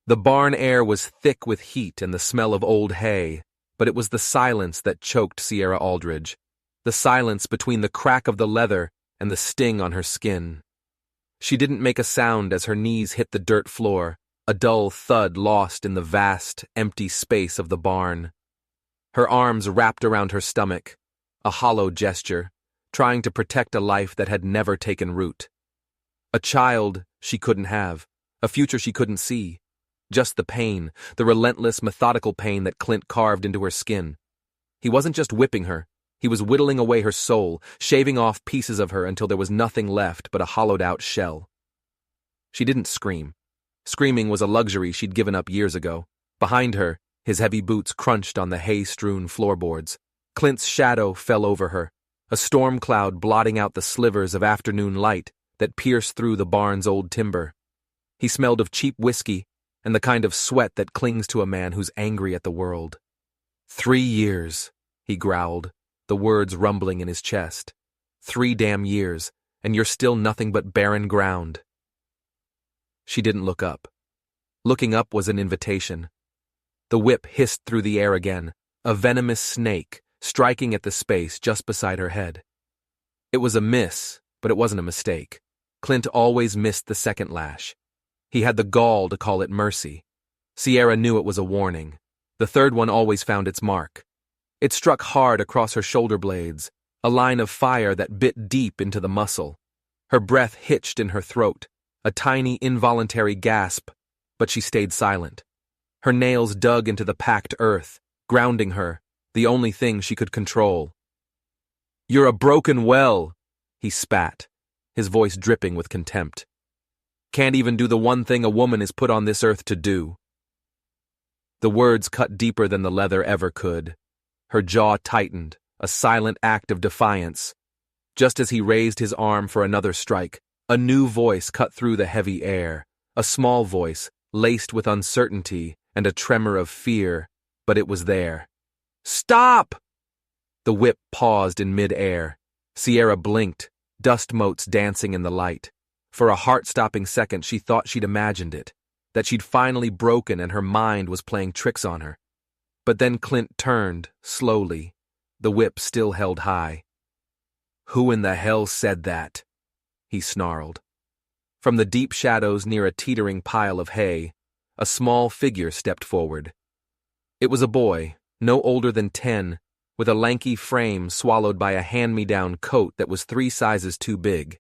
The barn air was thick with heat and the smell of old hay, but it was the silence that choked Sierra Aldridge, the silence between the crack of the leather and the sting on her skin. She didn't make a sound as her knees hit the dirt floor, a dull thud lost in the vast, empty space of the barn. Her arms wrapped around her stomach, a hollow gesture, trying to protect a life that had never taken root. A child she couldn't have, a future she couldn't see. Just the pain, the relentless, methodical pain that Clint carved into her skin. He wasn't just whipping her, he was whittling away her soul, shaving off pieces of her until there was nothing left but a hollowed-out shell. She didn't scream. Screaming was a luxury she'd given up years ago. Behind her, his heavy boots crunched on the hay-strewn floorboards. Clint's shadow fell over her, a storm cloud blotting out the slivers of afternoon light that pierced through the barn's old timber. He smelled of cheap whiskey and the kind of sweat that clings to a man who's angry at the world. 3 years, he growled, the words rumbling in his chest. 3 damn years, and you're still nothing but barren ground. She didn't look up. Looking up was an invitation. The whip hissed through the air again, a venomous snake, striking at the space just beside her head. It was a miss, but it wasn't a mistake. Clint always missed the second lash. He had the gall to call it mercy. Sierra knew it was a warning. The third one always found its mark. It struck hard across her shoulder blades, a line of fire that bit deep into the muscle. Her breath hitched in her throat, a tiny involuntary gasp, but she stayed silent. Her nails dug into the packed earth, grounding her, the only thing she could control. "You're a broken well," he spat, his voice dripping with contempt. "Can't even do the one thing a woman is put on this earth to do." The words cut deeper than the leather ever could. Her jaw tightened, a silent act of defiance. Just as he raised his arm for another strike, a new voice cut through the heavy air, a small voice, laced with uncertainty and a tremor of fear, but it was there. "Stop!" The whip paused in mid-air. Sierra blinked, dust motes dancing in the light. For a heart-stopping second she thought she'd imagined it, that she'd finally broken and her mind was playing tricks on her. But then Clint turned, slowly, the whip still held high. "Who in the hell said that?" he snarled. From the deep shadows near a teetering pile of hay, a small figure stepped forward. It was a boy, no older than 10, with a lanky frame swallowed by a hand-me-down coat that was 3 sizes too big.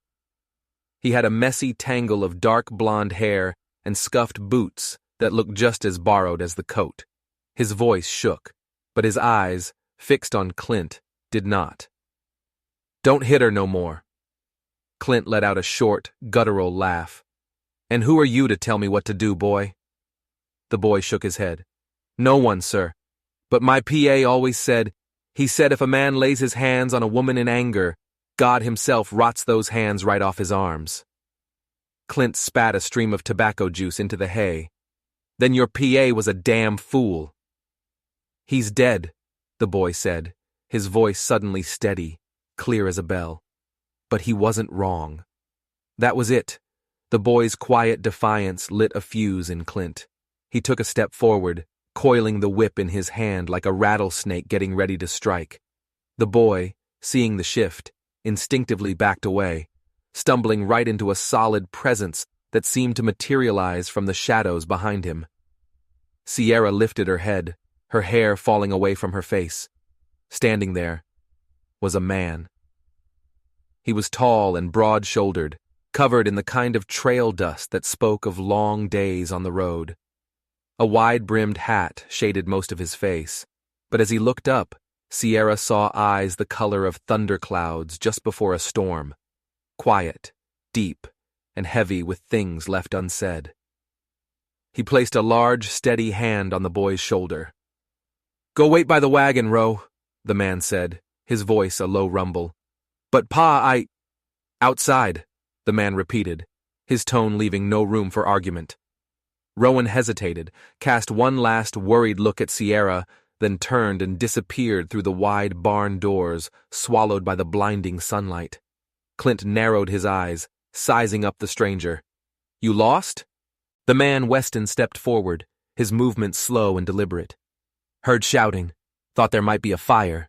He had a messy tangle of dark blonde hair and scuffed boots that looked just as borrowed as the coat. His voice shook, but his eyes, fixed on Clint, did not. "Don't hit her no more." Clint let out a short, guttural laugh. "And who are you to tell me what to do, boy?" The boy shook his head. "No one, sir. But my PA always said, he said if a man lays his hands on a woman in anger, God himself rots those hands right off his arms." Clint spat a stream of tobacco juice into the hay. "Then your PA was a damn fool." "He's dead," the boy said, his voice suddenly steady, clear as a bell. But he wasn't wrong. That was it. The boy's quiet defiance lit a fuse in Clint. He took a step forward, coiling the whip in his hand like a rattlesnake getting ready to strike. The boy, seeing the shift, instinctively backed away, stumbling right into a solid presence that seemed to materialize from the shadows behind him. Sierra lifted her head, her hair falling away from her face. Standing there was a man. He was tall and broad-shouldered, covered in the kind of trail dust that spoke of long days on the road. A wide-brimmed hat shaded most of his face, but as he looked up, Sierra saw eyes the color of thunderclouds just before a storm, quiet, deep, and heavy with things left unsaid. He placed a large, steady hand on the boy's shoulder. "Go wait by the wagon, Ro," the man said, his voice a low rumble. "But Pa, Outside," the man repeated, his tone leaving no room for argument. Rowan hesitated, cast one last worried look at Sierra, then turned and disappeared through the wide barn doors, swallowed by the blinding sunlight. Clint narrowed his eyes, sizing up the stranger. "You lost?" The man, Weston, stepped forward, his movements slow and deliberate. Heard shouting. Thought there might be a fire.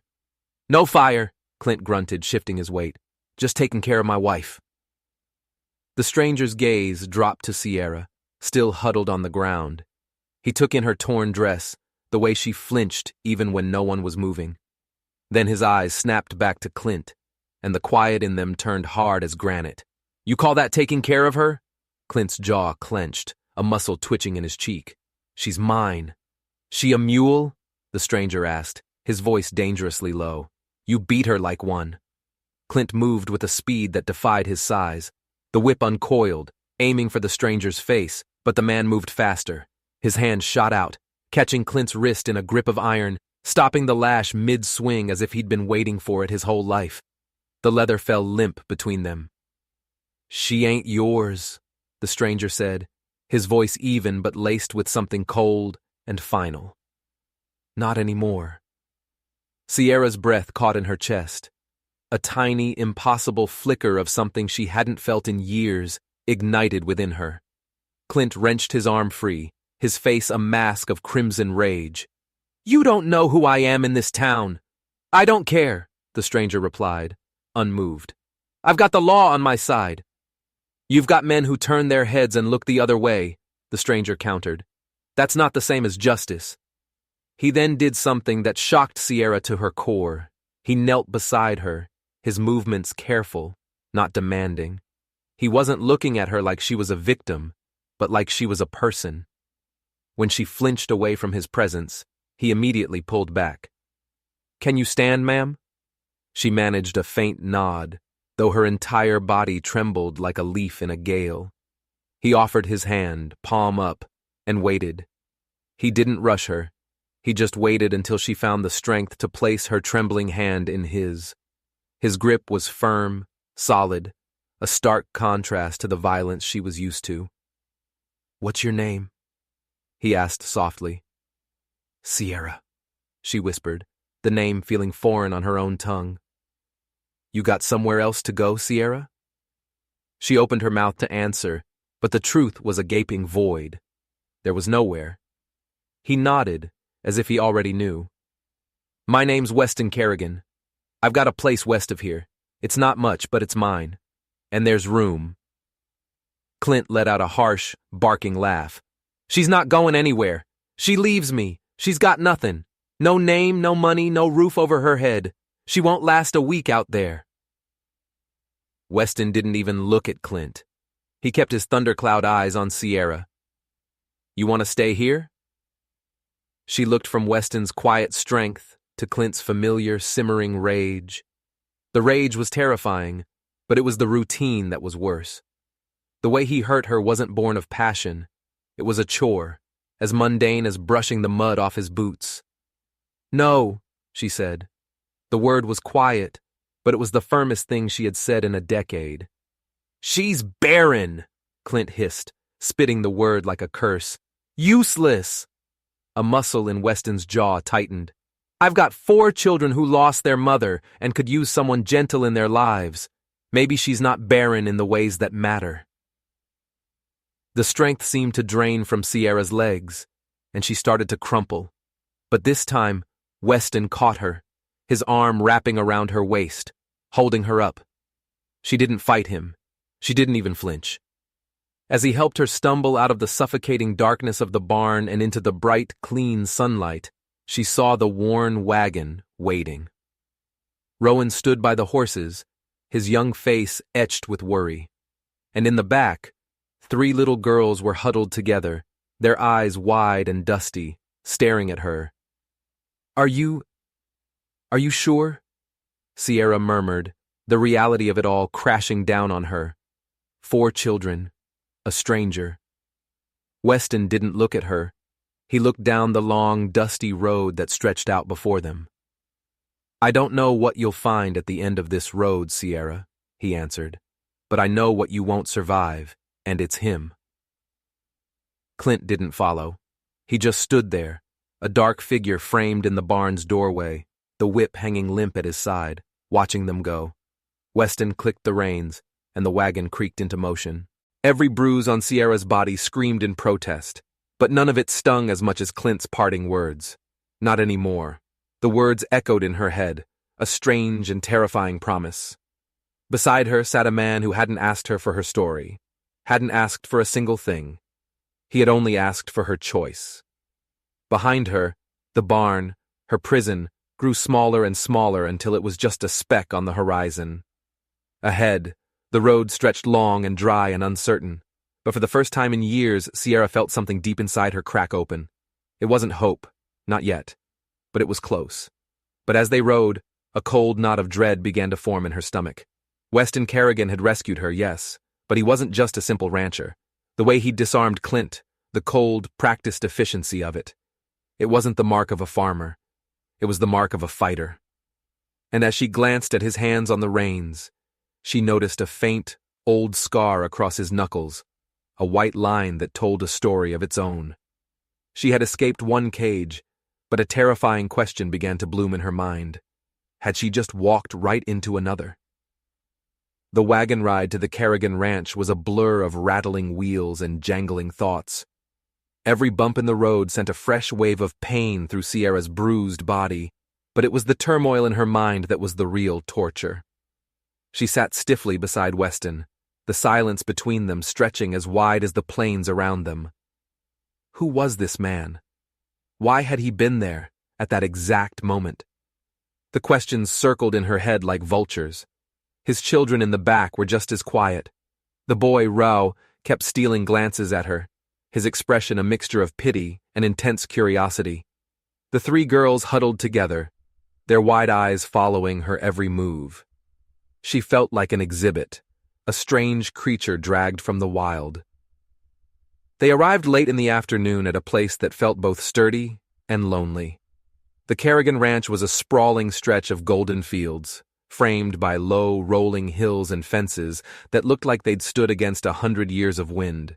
No fire, Clint grunted, shifting his weight. Just taking care of my wife. The stranger's gaze dropped to Sierra, still huddled on the ground. He took in her torn dress, the way she flinched even when no one was moving. Then his eyes snapped back to Clint, and the quiet in them turned hard as granite. You call that taking care of her? Clint's jaw clenched, a muscle twitching in his cheek. She's mine. She a mule? The stranger asked, his voice dangerously low. You beat her like one. Clint moved with a speed that defied his size. The whip uncoiled, aiming for the stranger's face, but the man moved faster. His hand shot out, catching Clint's wrist in a grip of iron, stopping the lash mid-swing as if he'd been waiting for it his whole life. The leather fell limp between them. She ain't yours, the stranger said, his voice even but laced with something cold and final. Not anymore. Sierra's breath caught in her chest. A tiny, impossible flicker of something she hadn't felt in years ignited within her. Clint wrenched his arm free, his face a mask of crimson rage. You don't know who I am in this town. I don't care, the stranger replied, unmoved. I've got the law on my side. You've got men who turn their heads and look the other way, the stranger countered. That's not the same as justice. He then did something that shocked Sierra to her core. He knelt beside her, his movements careful, not demanding. He wasn't looking at her like she was a victim, but like she was a person. When she flinched away from his presence, he immediately pulled back. Can you stand, ma'am? She managed a faint nod, though her entire body trembled like a leaf in a gale. He offered his hand, palm up, and waited. He didn't rush her. He just waited until she found the strength to place her trembling hand in his. His grip was firm, solid, a stark contrast to the violence she was used to. What's your name? He asked softly. Sierra, she whispered, the name feeling foreign on her own tongue. You got somewhere else to go, Sierra? She opened her mouth to answer, but the truth was a gaping void. There was nowhere. He nodded, as if he already knew. My name's Weston Kerrigan. I've got a place west of here. It's not much, but it's mine. And there's room. Clint let out a harsh, barking laugh. She's not going anywhere. She leaves me. She's got nothing. No name, no money, no roof over her head. She won't last a week out there. Weston didn't even look at Clint. He kept his thundercloud eyes on Sierra. You want to stay here? She looked from Weston's quiet strength to Clint's familiar, simmering rage. The rage was terrifying, but it was the routine that was worse. The way he hurt her wasn't born of passion. It was a chore, as mundane as brushing the mud off his boots. No, she said. The word was quiet, but it was the firmest thing she had said in a decade. She's barren, Clint hissed, spitting the word like a curse. Useless! A muscle in Weston's jaw tightened. I've got 4 children who lost their mother and could use someone gentle in their lives. Maybe she's not barren in the ways that matter. The strength seemed to drain from Sierra's legs, and she started to crumple. But this time, Weston caught her, his arm wrapping around her waist, holding her up. She didn't fight him. She didn't even flinch. As he helped her stumble out of the suffocating darkness of the barn and into the bright, clean sunlight, she saw the worn wagon waiting. Rowan stood by the horses, his young face etched with worry. And in the back, 3 little girls were huddled together, their eyes wide and dusty, staring at her. Are you sure? Sierra murmured, the reality of it all crashing down on her. 4 children. A stranger. Weston didn't look at her. He looked down the long, dusty road that stretched out before them. I don't know what you'll find at the end of this road, Sierra, he answered, but I know what you won't survive, and it's him. Clint didn't follow. He just stood there, a dark figure framed in the barn's doorway, the whip hanging limp at his side, watching them go. Weston clicked the reins, and the wagon creaked into motion. Every bruise on Sierra's body screamed in protest, but none of it stung as much as Clint's parting words. Not anymore. The words echoed in her head, a strange and terrifying promise. Beside her sat a man who hadn't asked her for her story, hadn't asked for a single thing. He had only asked for her choice. Behind her, the barn, her prison, grew smaller and smaller until it was just a speck on the horizon. Ahead, the road stretched long and dry and uncertain, but for the first time in years, Sierra felt something deep inside her crack open. It wasn't hope, not yet, but it was close. But as they rode, a cold knot of dread began to form in her stomach. Weston Kerrigan had rescued her, yes, but he wasn't just a simple rancher. The way he'd disarmed Clint, the cold, practiced efficiency of it. It wasn't the mark of a farmer. It was the mark of a fighter. And as she glanced at his hands on the reins, she noticed a faint, old scar across his knuckles, a white line that told a story of its own. She had escaped one cage, but a terrifying question began to bloom in her mind. Had she just walked right into another? The wagon ride to the Kerrigan ranch was a blur of rattling wheels and jangling thoughts. Every bump in the road sent a fresh wave of pain through Sierra's bruised body, but it was the turmoil in her mind that was the real torture. She sat stiffly beside Weston, the silence between them stretching as wide as the plains around them. Who was this man? Why had he been there, at that exact moment? The questions circled in her head like vultures. His children in the back were just as quiet. The boy, Rao, kept stealing glances at her, his expression a mixture of pity and intense curiosity. The three girls huddled together, their wide eyes following her every move. She felt like an exhibit, a strange creature dragged from the wild. They arrived late in the afternoon at a place that felt both sturdy and lonely. The Kerrigan Ranch was a sprawling stretch of golden fields, framed by low, rolling hills and fences that looked like they'd stood against 100 years of wind.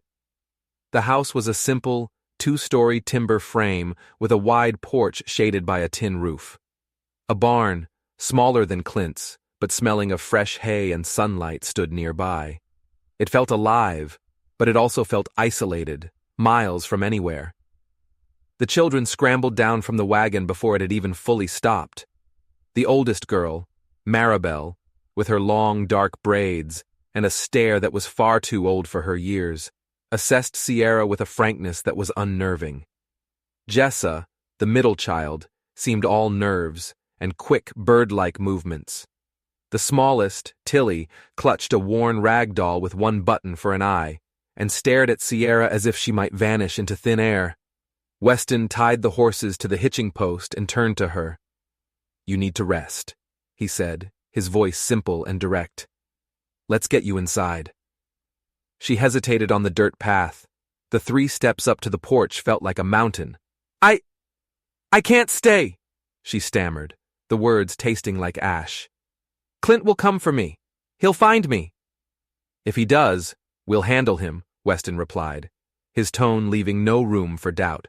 The house was a simple, two-story timber frame with a wide porch shaded by a tin roof. A barn, smaller than Clint's, but smelling of fresh hay and sunlight, stood nearby. It felt alive, but it also felt isolated, miles from anywhere. The children scrambled down from the wagon before it had even fully stopped. The oldest girl, Maribel, with her long, dark braids and a stare that was far too old for her years, assessed Sierra with a frankness that was unnerving. Jessa, the middle child, seemed all nerves and quick, bird-like movements. The smallest, Tilly, clutched a worn rag doll with one button for an eye and stared at Sierra as if she might vanish into thin air. Weston tied the horses to the hitching post and turned to her. "You need to rest," he said, his voice simple and direct. "Let's get you inside." She hesitated on the dirt path. The 3 steps up to the porch felt like a mountain. I can't stay," she stammered, the words tasting like ash. "Clint will come for me. He'll find me." "If he does, we'll handle him," Weston replied, his tone leaving no room for doubt.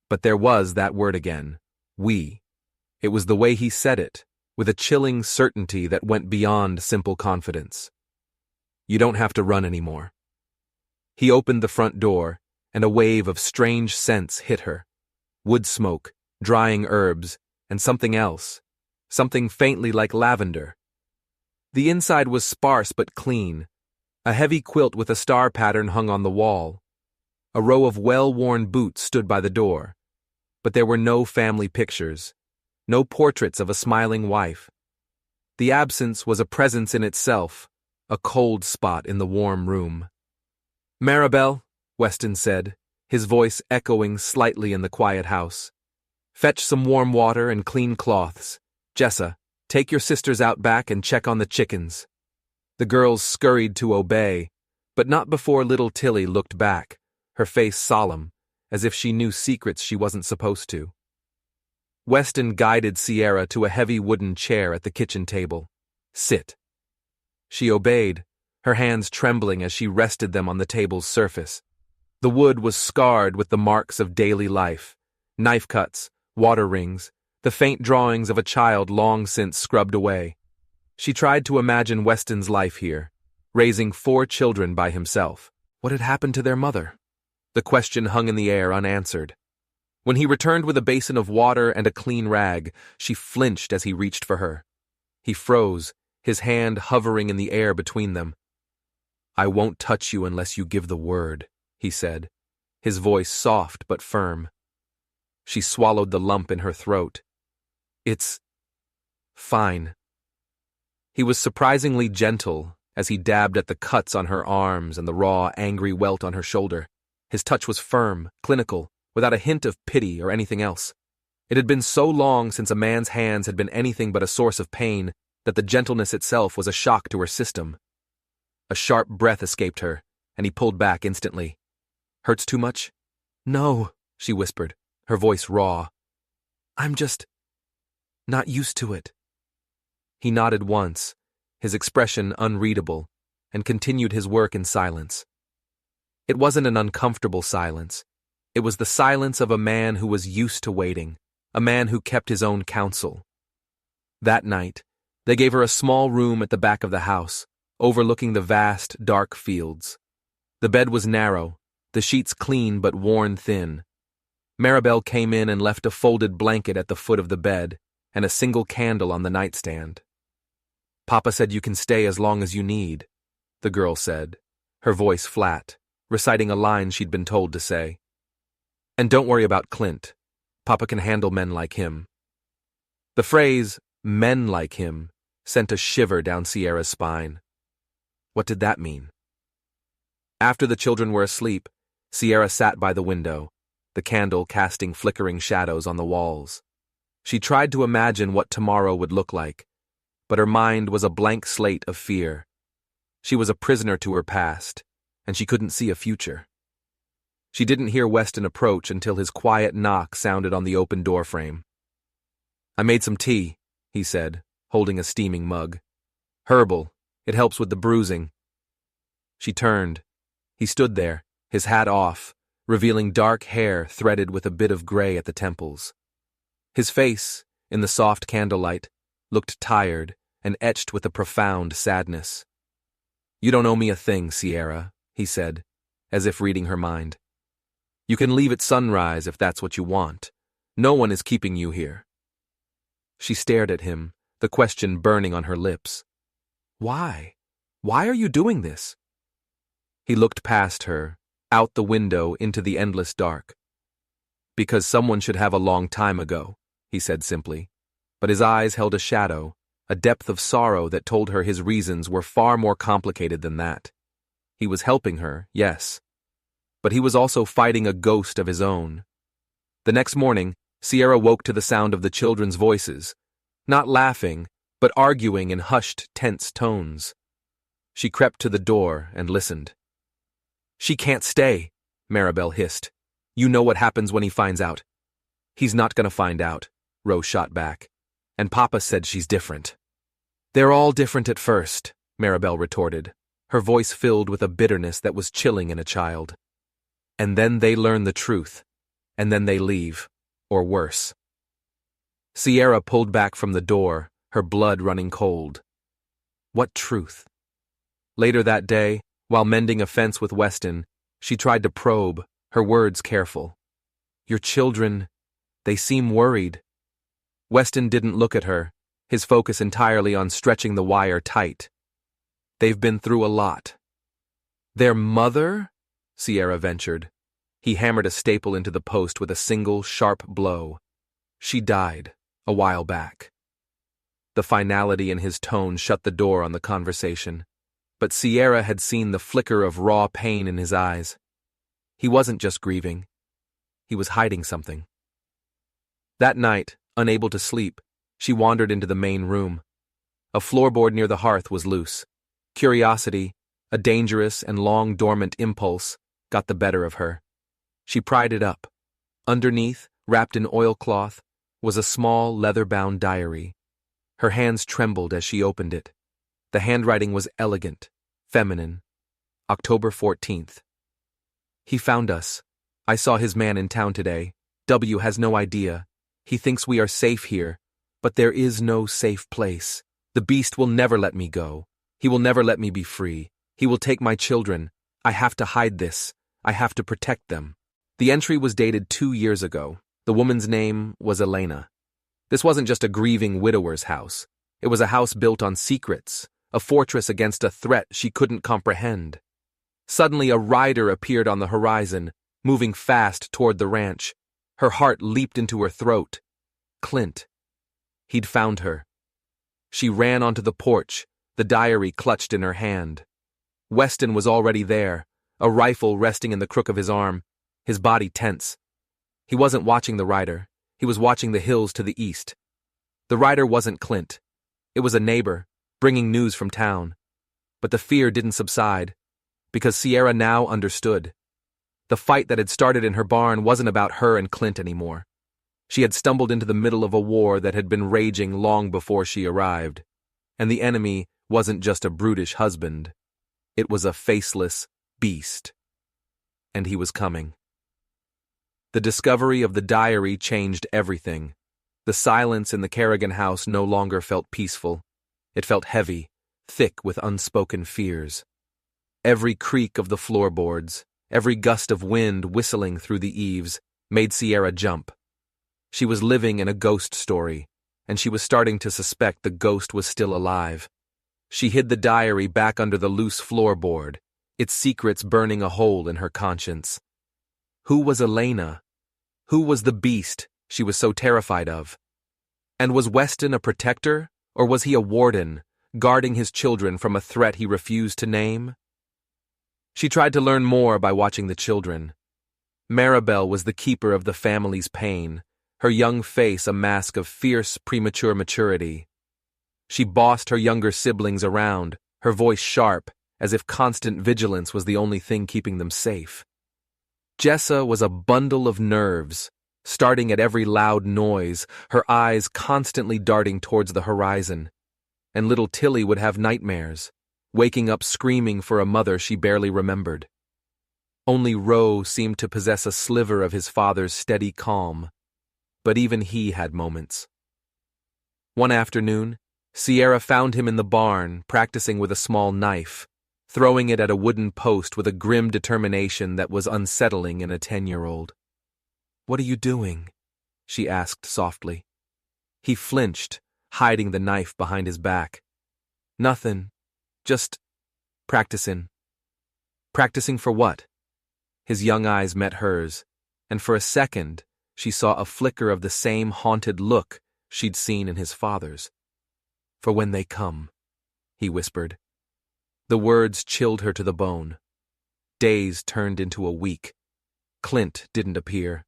But there was that word again, we. It was the way he said it, with a chilling certainty that went beyond simple confidence. "You don't have to run anymore." He opened the front door, and a wave of strange scents hit her. Wood smoke, drying herbs, and something else, something faintly like lavender. The inside was sparse but clean. A heavy quilt with a star pattern hung on the wall. A row of well-worn boots stood by the door. But there were no family pictures, no portraits of a smiling wife. The absence was a presence in itself, a cold spot in the warm room. "Maribel," Weston said, his voice echoing slightly in the quiet house. "Fetch some warm water and clean cloths. Jessa, take your sisters out back and check on the chickens." The girls scurried to obey, but not before little Tilly looked back, her face solemn, as if she knew secrets she wasn't supposed to. Weston guided Sierra to a heavy wooden chair at the kitchen table. "Sit." She obeyed, her hands trembling as she rested them on the table's surface. The wood was scarred with the marks of daily life, knife cuts, water rings, the faint drawings of a child long since scrubbed away. She tried to imagine Weston's life here, raising 4 children by himself, What had happened to their mother? The question hung in the air unanswered. When he returned with a basin of water and a clean rag, she flinched as he reached for her. He froze, his hand hovering in the air between them. "I won't touch you unless you give the word," he said, his voice soft but firm. She swallowed the lump in her throat. "It's fine." He was surprisingly gentle as he dabbed at the cuts on her arms and the raw, angry welt on her shoulder. His touch was firm, clinical, without a hint of pity or anything else. It had been so long since a man's hands had been anything but a source of pain that the gentleness itself was a shock to her system. A sharp breath escaped her, and he pulled back instantly. "Hurts too much?" "No," she whispered, her voice raw. "I'm just not used to it." He nodded once, his expression unreadable, and continued his work in silence. It wasn't an uncomfortable silence. It was the silence of a man who was used to waiting, a man who kept his own counsel. That night, they gave her a small room at the back of the house, overlooking the vast, dark fields. The bed was narrow, the sheets clean but worn thin. Maribel came in and left a folded blanket at the foot of the bed and a single candle on the nightstand. "Papa said you can stay as long as you need," the girl said, her voice flat, reciting a line she'd been told to say. "And don't worry about Clint. Papa can handle men like him." The phrase, "men like him," sent a shiver down Sierra's spine. What did that mean? After the children were asleep, Sierra sat by the window, the candle casting flickering shadows on the walls. She tried to imagine what tomorrow would look like, but her mind was a blank slate of fear. She was a prisoner to her past, and she couldn't see a future. She didn't hear Weston approach until his quiet knock sounded on the open doorframe. "I made some tea," he said, holding a steaming mug. "Herbal. It helps with the bruising." She turned. He stood there, his hat off, revealing dark hair threaded with a bit of gray at the temples. His face, in the soft candlelight, looked tired and etched with a profound sadness. "You don't owe me a thing, Sierra," he said, as if reading her mind. "You can leave at sunrise if that's what you want. No one is keeping you here." She stared at him, the question burning on her lips. "Why? Why are you doing this?" He looked past her, out the window into the endless dark. "Because someone should have a long time ago," he said simply, but his eyes held a shadow, a depth of sorrow that told her his reasons were far more complicated than that. He was helping her, yes, but he was also fighting a ghost of his own. The next morning, Sierra woke to the sound of the children's voices, not laughing, but arguing in hushed, tense tones. She crept to the door and listened. "She can't stay," Maribel hissed. "You know what happens when he finds out." "He's not gonna find out," Rose shot back. "And Papa said she's different." "They're all different at first," Maribel retorted, her voice filled with a bitterness that was chilling in a child. "And then they learn the truth, and then they leave, or worse." Sierra pulled back from the door, her blood running cold. What truth? Later that day, while mending a fence with Weston, she tried to probe, her words careful. "Your children, they seem worried." Weston didn't look at her, his focus entirely on stretching the wire tight. "They've been through a lot." "Their mother?" Sierra ventured. He hammered a staple into the post with a single, sharp blow. "She died, a while back." The finality in his tone shut the door on the conversation, but Sierra had seen the flicker of raw pain in his eyes. He wasn't just grieving. He was hiding something. That night, unable to sleep, she wandered into the main room. A floorboard near the hearth was loose. Curiosity, a dangerous and long-dormant impulse, got the better of her. She pried it up. Underneath, wrapped in oilcloth, was a small leather-bound diary. Her hands trembled as she opened it. The handwriting was elegant, feminine. October 14th. "He found us. I saw his man in town today. W has no idea. He thinks we are safe here, but there is no safe place. The beast will never let me go. He will never let me be free. He will take my children. I have to hide this. I have to protect them. The entry was dated 2 years ago. The woman's name was Elena. This wasn't just a grieving widower's house. It was a house built on secrets, a fortress against a threat she couldn't comprehend. Suddenly a rider appeared on the horizon, moving fast toward the ranch. Her heart leaped into her throat. Clint. He'd found her. She ran onto the porch, the diary clutched in her hand. Weston was already there, a rifle resting in the crook of his arm, his body tense. He wasn't watching the rider. He was watching the hills to the east. The rider wasn't Clint. It was a neighbor, bringing news from town. But the fear didn't subside, because Sierra now understood. The fight that had started in her barn wasn't about her and Clint anymore. She had stumbled into the middle of a war that had been raging long before she arrived. And the enemy wasn't just a brutish husband. It was a faceless beast. And he was coming. The discovery of the diary changed everything. The silence in the Kerrigan house no longer felt peaceful. It felt heavy, thick with unspoken fears. Every creak of the floorboards, every gust of wind whistling through the eaves, made Sierra jump. She was living in a ghost story, and she was starting to suspect the ghost was still alive. She hid the diary back under the loose floorboard, its secrets burning a hole in her conscience. Who was Elena? Who was the beast she was so terrified of? And was Weston a protector, or was he a warden, guarding his children from a threat he refused to name? She tried to learn more by watching the children. Maribel was the keeper of the family's pain, her young face a mask of fierce, premature maturity. She bossed her younger siblings around, her voice sharp, as if constant vigilance was the only thing keeping them safe. Jessa was a bundle of nerves, starting at every loud noise, her eyes constantly darting towards the horizon. And little Tilly would have nightmares, waking up screaming for a mother she barely remembered. Only Ro seemed to possess a sliver of his father's steady calm, but even he had moments. One afternoon, Sierra found him in the barn, practicing with a small knife, throwing it at a wooden post with a grim determination that was unsettling in a 10-year-old. "What are you doing?" she asked softly. He flinched, hiding the knife behind his back. "Nothing. Just practicing." "Practicing for what?" His young eyes met hers, and for a second, she saw a flicker of the same haunted look she'd seen in his father's. "For when they come," he whispered. The words chilled her to the bone. Days turned into a week. Clint didn't appear.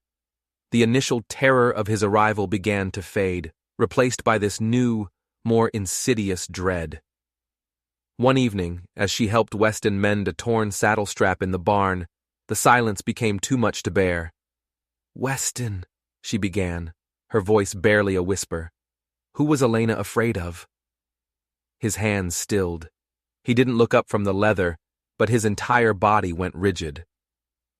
The initial terror of his arrival began to fade, replaced by this new, more insidious dread. One evening, as she helped Weston mend a torn saddle strap in the barn, the silence became too much to bear. "Weston," she began, her voice barely a whisper. Who was Elena afraid of? His hands stilled. He didn't look up from the leather, but his entire body went rigid.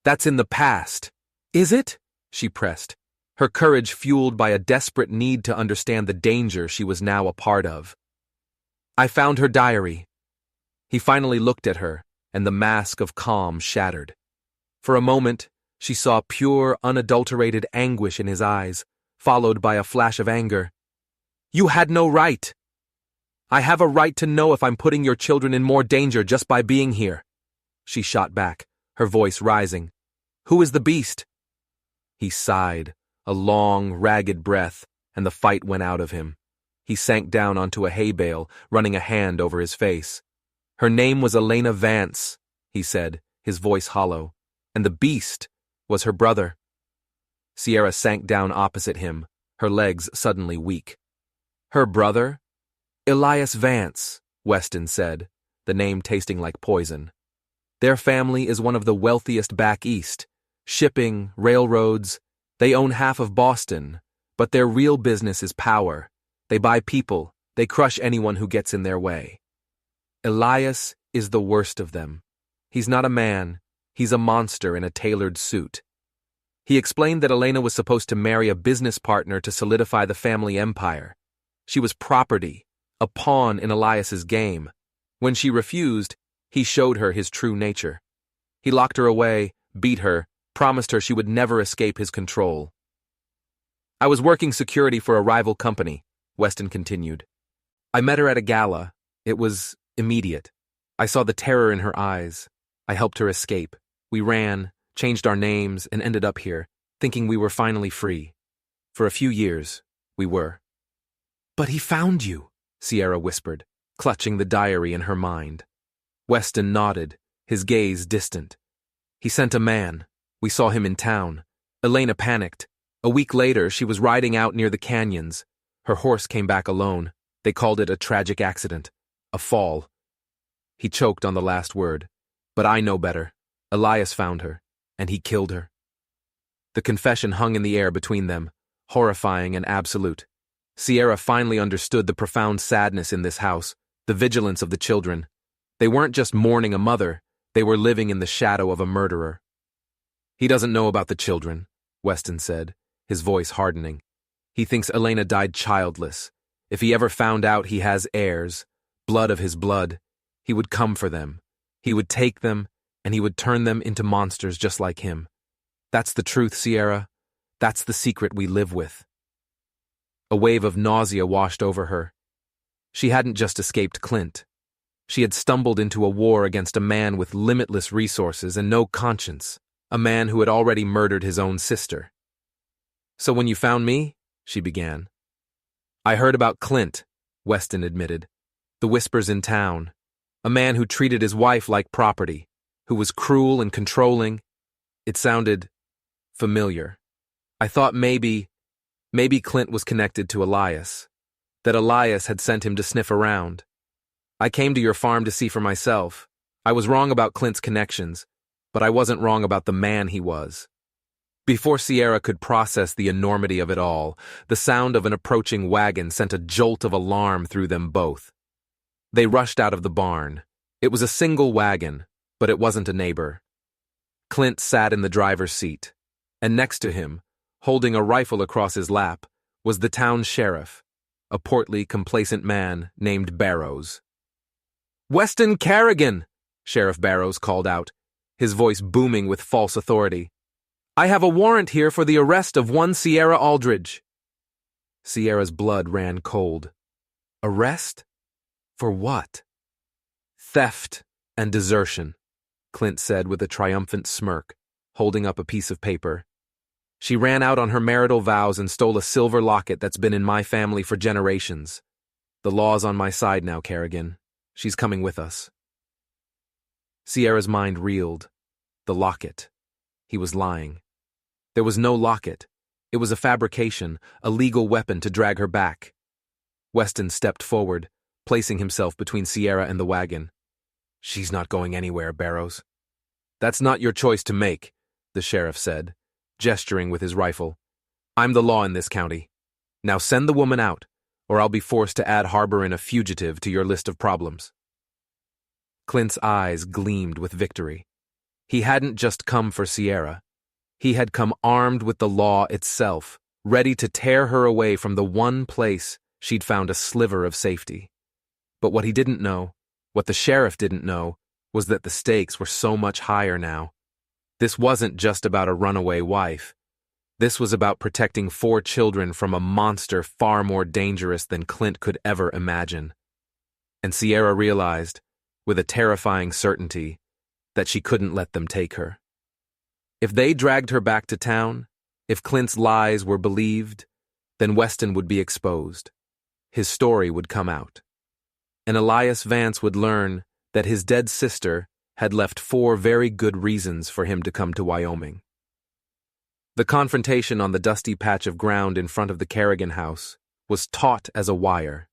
"That's in the past." "Is it?" she pressed, her courage fueled by a desperate need to understand the danger she was now a part of. "I found her diary." He finally looked at her, and the mask of calm shattered. For a moment, she saw pure, unadulterated anguish in his eyes, followed by a flash of anger. "You had no right. I have a right to know if I'm putting your children in more danger just by being here." She shot back, her voice rising. "Who is the beast?" He sighed, a long, ragged breath, and the fight went out of him. He sank down onto a hay bale, running a hand over his face. "Her name was Elena Vance," he said, his voice hollow, "and the beast was her brother." Sierra sank down opposite him, her legs suddenly weak. "Her brother?" "Elias Vance," Weston said, the name tasting like poison. "Their family is one of the wealthiest back east. Shipping, railroads, they own half of Boston, but their real business is power. They buy people, they crush anyone who gets in their way. Elias is the worst of them. He's not a man, he's a monster in a tailored suit." He explained that Elena was supposed to marry a business partner to solidify the family empire. She was property, a pawn in Elias's game. When she refused, he showed her his true nature. He locked her away, beat her, promised her she would never escape his control. I was working security for a rival company, Weston continued. I met her at a gala. It was immediate. I saw the terror in her eyes. I helped her escape. We ran, changed our names, and ended up here, thinking we were finally free. For a few years, we were. But he found you, Sierra whispered, clutching the diary in her mind. Weston nodded, his gaze distant. He sent a man. We saw him in town. Elena panicked. A week later, she was riding out near the canyons. Her horse came back alone. They called it a tragic accident. A fall. He choked on the last word. But I know better. Elias found her, and he killed her. The confession hung in the air between them, horrifying and absolute. Sierra finally understood the profound sadness in this house, the vigilance of the children. They weren't just mourning a mother, they were living in the shadow of a murderer. He doesn't know about the children, Weston said, his voice hardening. He thinks Elena died childless. If he ever found out he has heirs, blood of his blood, he would come for them. He would take them, and he would turn them into monsters just like him. That's the truth, Sierra. That's the secret we live with. A wave of nausea washed over her. She hadn't just escaped Clint. She had stumbled into a war against a man with limitless resources and no conscience, a man who had already murdered his own sister. So when you found me, she began. I heard about Clint, Weston admitted. The whispers in town. A man who treated his wife like property, who was cruel and controlling. It sounded familiar. I thought maybe Clint was connected to Elias, that Elias had sent him to sniff around. I came to your farm to see for myself. I was wrong about Clint's connections, but I wasn't wrong about the man he was. Before Sierra could process the enormity of it all, the sound of an approaching wagon sent a jolt of alarm through them both. They rushed out of the barn. It was a single wagon, but it wasn't a neighbor. Clint sat in the driver's seat, and next to him, holding a rifle across his lap, was the town sheriff, a portly, complacent man named Barrows. "Weston Carrigan!" Sheriff Barrows called out, his voice booming with false authority. "I have a warrant here for the arrest of one Sierra Aldridge." Sierra's blood ran cold. Arrest? For what? "Theft and desertion," Clint said with a triumphant smirk, holding up a piece of paper. "She ran out on her marital vows and stole a silver locket that's been in my family for generations. The law's on my side now, Carrigan. She's coming with us." Sierra's mind reeled. The locket. He was lying. There was no locket. It was a fabrication, a legal weapon to drag her back. Weston stepped forward, placing himself between Sierra and the wagon. "She's not going anywhere, Barrows." "That's not your choice to make," the sheriff said, gesturing with his rifle. "I'm the law in this county. Now send the woman out, or I'll be forced to add harboring a fugitive to your list of problems." Clint's eyes gleamed with victory. He hadn't just come for Sierra. He had come armed with the law itself, ready to tear her away from the one place she'd found a sliver of safety. But what he didn't know, what the sheriff didn't know, was that the stakes were so much higher now. This wasn't just about a runaway wife. This was about protecting 4 children from a monster far more dangerous than Clint could ever imagine. And Sierra realized, with a terrifying certainty, that she couldn't let them take her. If they dragged her back to town, if Clint's lies were believed, then Weston would be exposed. His story would come out. And Elias Vance would learn that his dead sister had left 4 very good reasons for him to come to Wyoming. The confrontation on the dusty patch of ground in front of the Carrigan house was taut as a wire.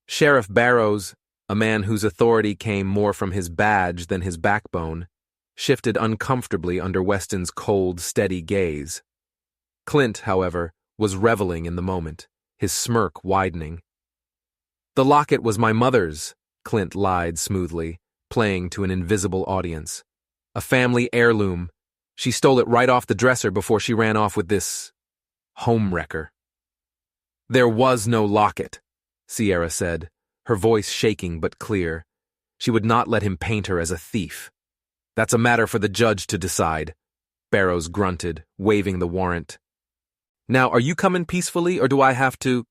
Sheriff Barrows, a man whose authority came more from his badge than his backbone, shifted uncomfortably under Weston's cold, steady gaze. Clint, however, was reveling in the moment, his smirk widening. "The locket was my mother's," Clint lied smoothly, playing to an invisible audience. "A family heirloom. She stole it right off the dresser before she ran off with this homewrecker." "There was no locket," Sierra said, her voice shaking but clear. She would not let him paint her as a thief. That's a matter for the judge to decide, Barrows grunted, waving the warrant. Now, are you coming peacefully, or do I have to—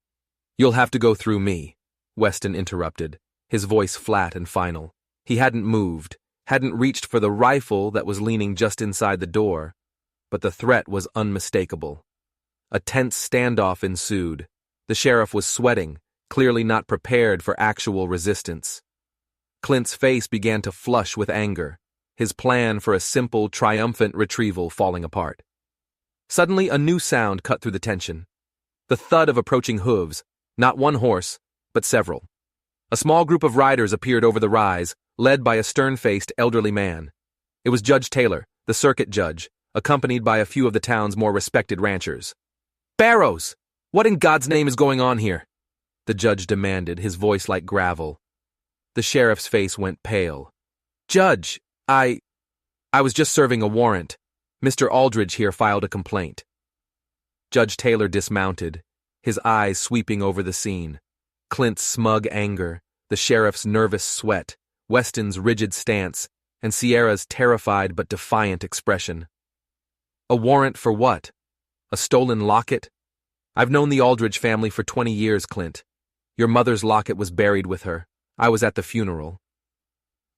You'll have to go through me, Weston interrupted, his voice flat and final. He hadn't moved, hadn't reached for the rifle that was leaning just inside the door, but the threat was unmistakable. A tense standoff ensued. The sheriff was sweating, clearly not prepared for actual resistance. Clint's face began to flush with anger, his plan for a simple, triumphant retrieval falling apart. Suddenly, a new sound cut through the tension. The thud of approaching hooves, not one horse, but several. A small group of riders appeared over the rise, led by a stern-faced, elderly man. It was Judge Taylor, the circuit judge, accompanied by a few of the town's more respected ranchers. "Barrows! What in God's name is going on here?" the judge demanded, his voice like gravel. The sheriff's face went pale. "Judge, I was just serving a warrant. Mr. Aldridge here filed a complaint." Judge Taylor dismounted, his eyes sweeping over the scene. Clint's smug anger, the sheriff's nervous sweat, Weston's rigid stance, and Sierra's terrified but defiant expression. "A warrant for what? A stolen locket? I've known the Aldridge family for 20 years, Clint. Your mother's locket was buried with her. I was at the funeral."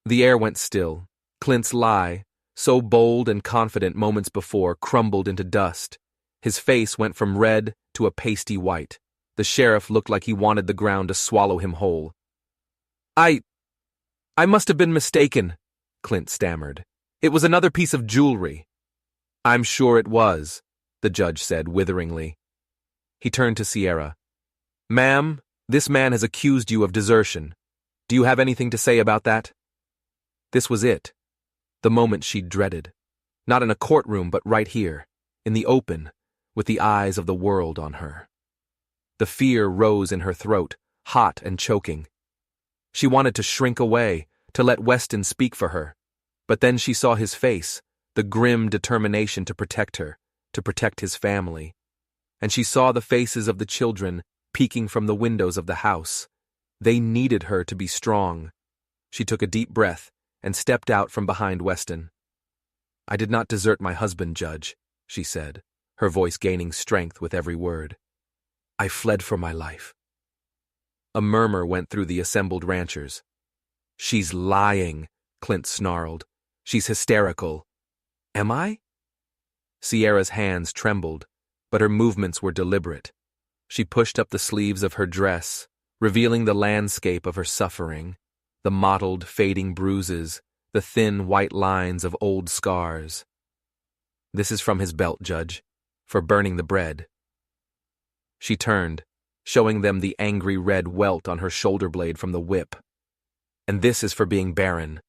The air went still. Clint's lie, so bold and confident moments before, crumbled into dust. His face went from red to a pasty white. The sheriff looked like he wanted the ground to swallow him whole. I must have been mistaken," Clint stammered. "It was another piece of jewelry." "I'm sure it was," the judge said witheringly. He turned to Sierra. "Ma'am, this man has accused you of desertion. Do you have anything to say about that?" This was it. The moment she'd dreaded. Not in a courtroom, but right here, in the open, with the eyes of the world on her. The fear rose in her throat, hot and choking. She wanted to shrink away, to let Weston speak for her. But then she saw his face, the grim determination to protect her, to protect his family. And she saw the faces of the children peeking from the windows of the house. They needed her to be strong. She took a deep breath and stepped out from behind Weston. "I did not desert my husband, Judge," she said, her voice gaining strength with every word. "I fled for my life." A murmur went through the assembled ranchers. "She's lying," Clint snarled. "She's hysterical." "Am I?" Sierra's hands trembled, but her movements were deliberate. She pushed up the sleeves of her dress, revealing the landscape of her suffering, the mottled, fading bruises, the thin, white lines of old scars. "This is from his belt, Judge, for burning the bread." She turned, showing them the angry red welt on her shoulder blade from the whip. "And this is for being barren."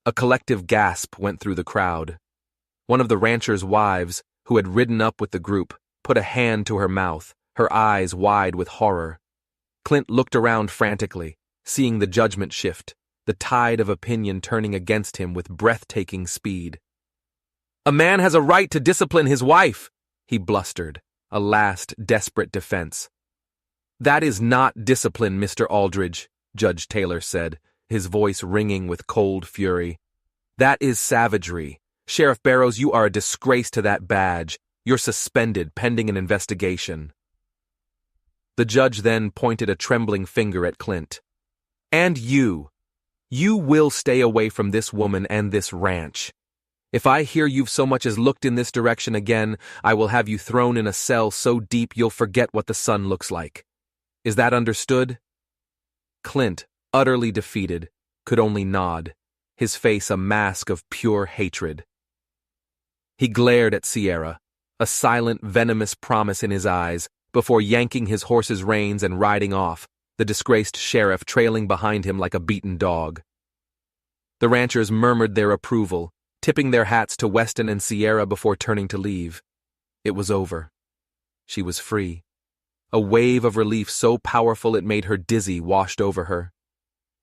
A collective gasp went through the crowd. One of the ranchers' wives, who had ridden up with the group, put a hand to her mouth, her eyes wide with horror. Clint looked around frantically, seeing the judgment shift, the tide of opinion turning against him with breathtaking speed. "A man has a right to discipline his wife," he blustered, a last desperate defense. "That is not discipline, Mr. Aldridge," Judge Taylor said, his voice ringing with cold fury. "That is savagery. Sheriff Barrows, you are a disgrace to that badge. You're suspended pending an investigation." The judge then pointed a trembling finger at Clint. "And you will stay away from this woman and this ranch. If I hear you've so much as looked in this direction again, I will have you thrown in a cell so deep you'll forget what the sun looks like. Is that understood?" Clint, utterly defeated, could only nod, his face a mask of pure hatred. He glared at Sierra, a silent, venomous promise in his eyes, before yanking his horse's reins and riding off, the disgraced sheriff trailing behind him like a beaten dog. The ranchers murmured their approval, tipping their hats to Weston and Sierra before turning to leave. It was over. She was free. A wave of relief so powerful it made her dizzy washed over her.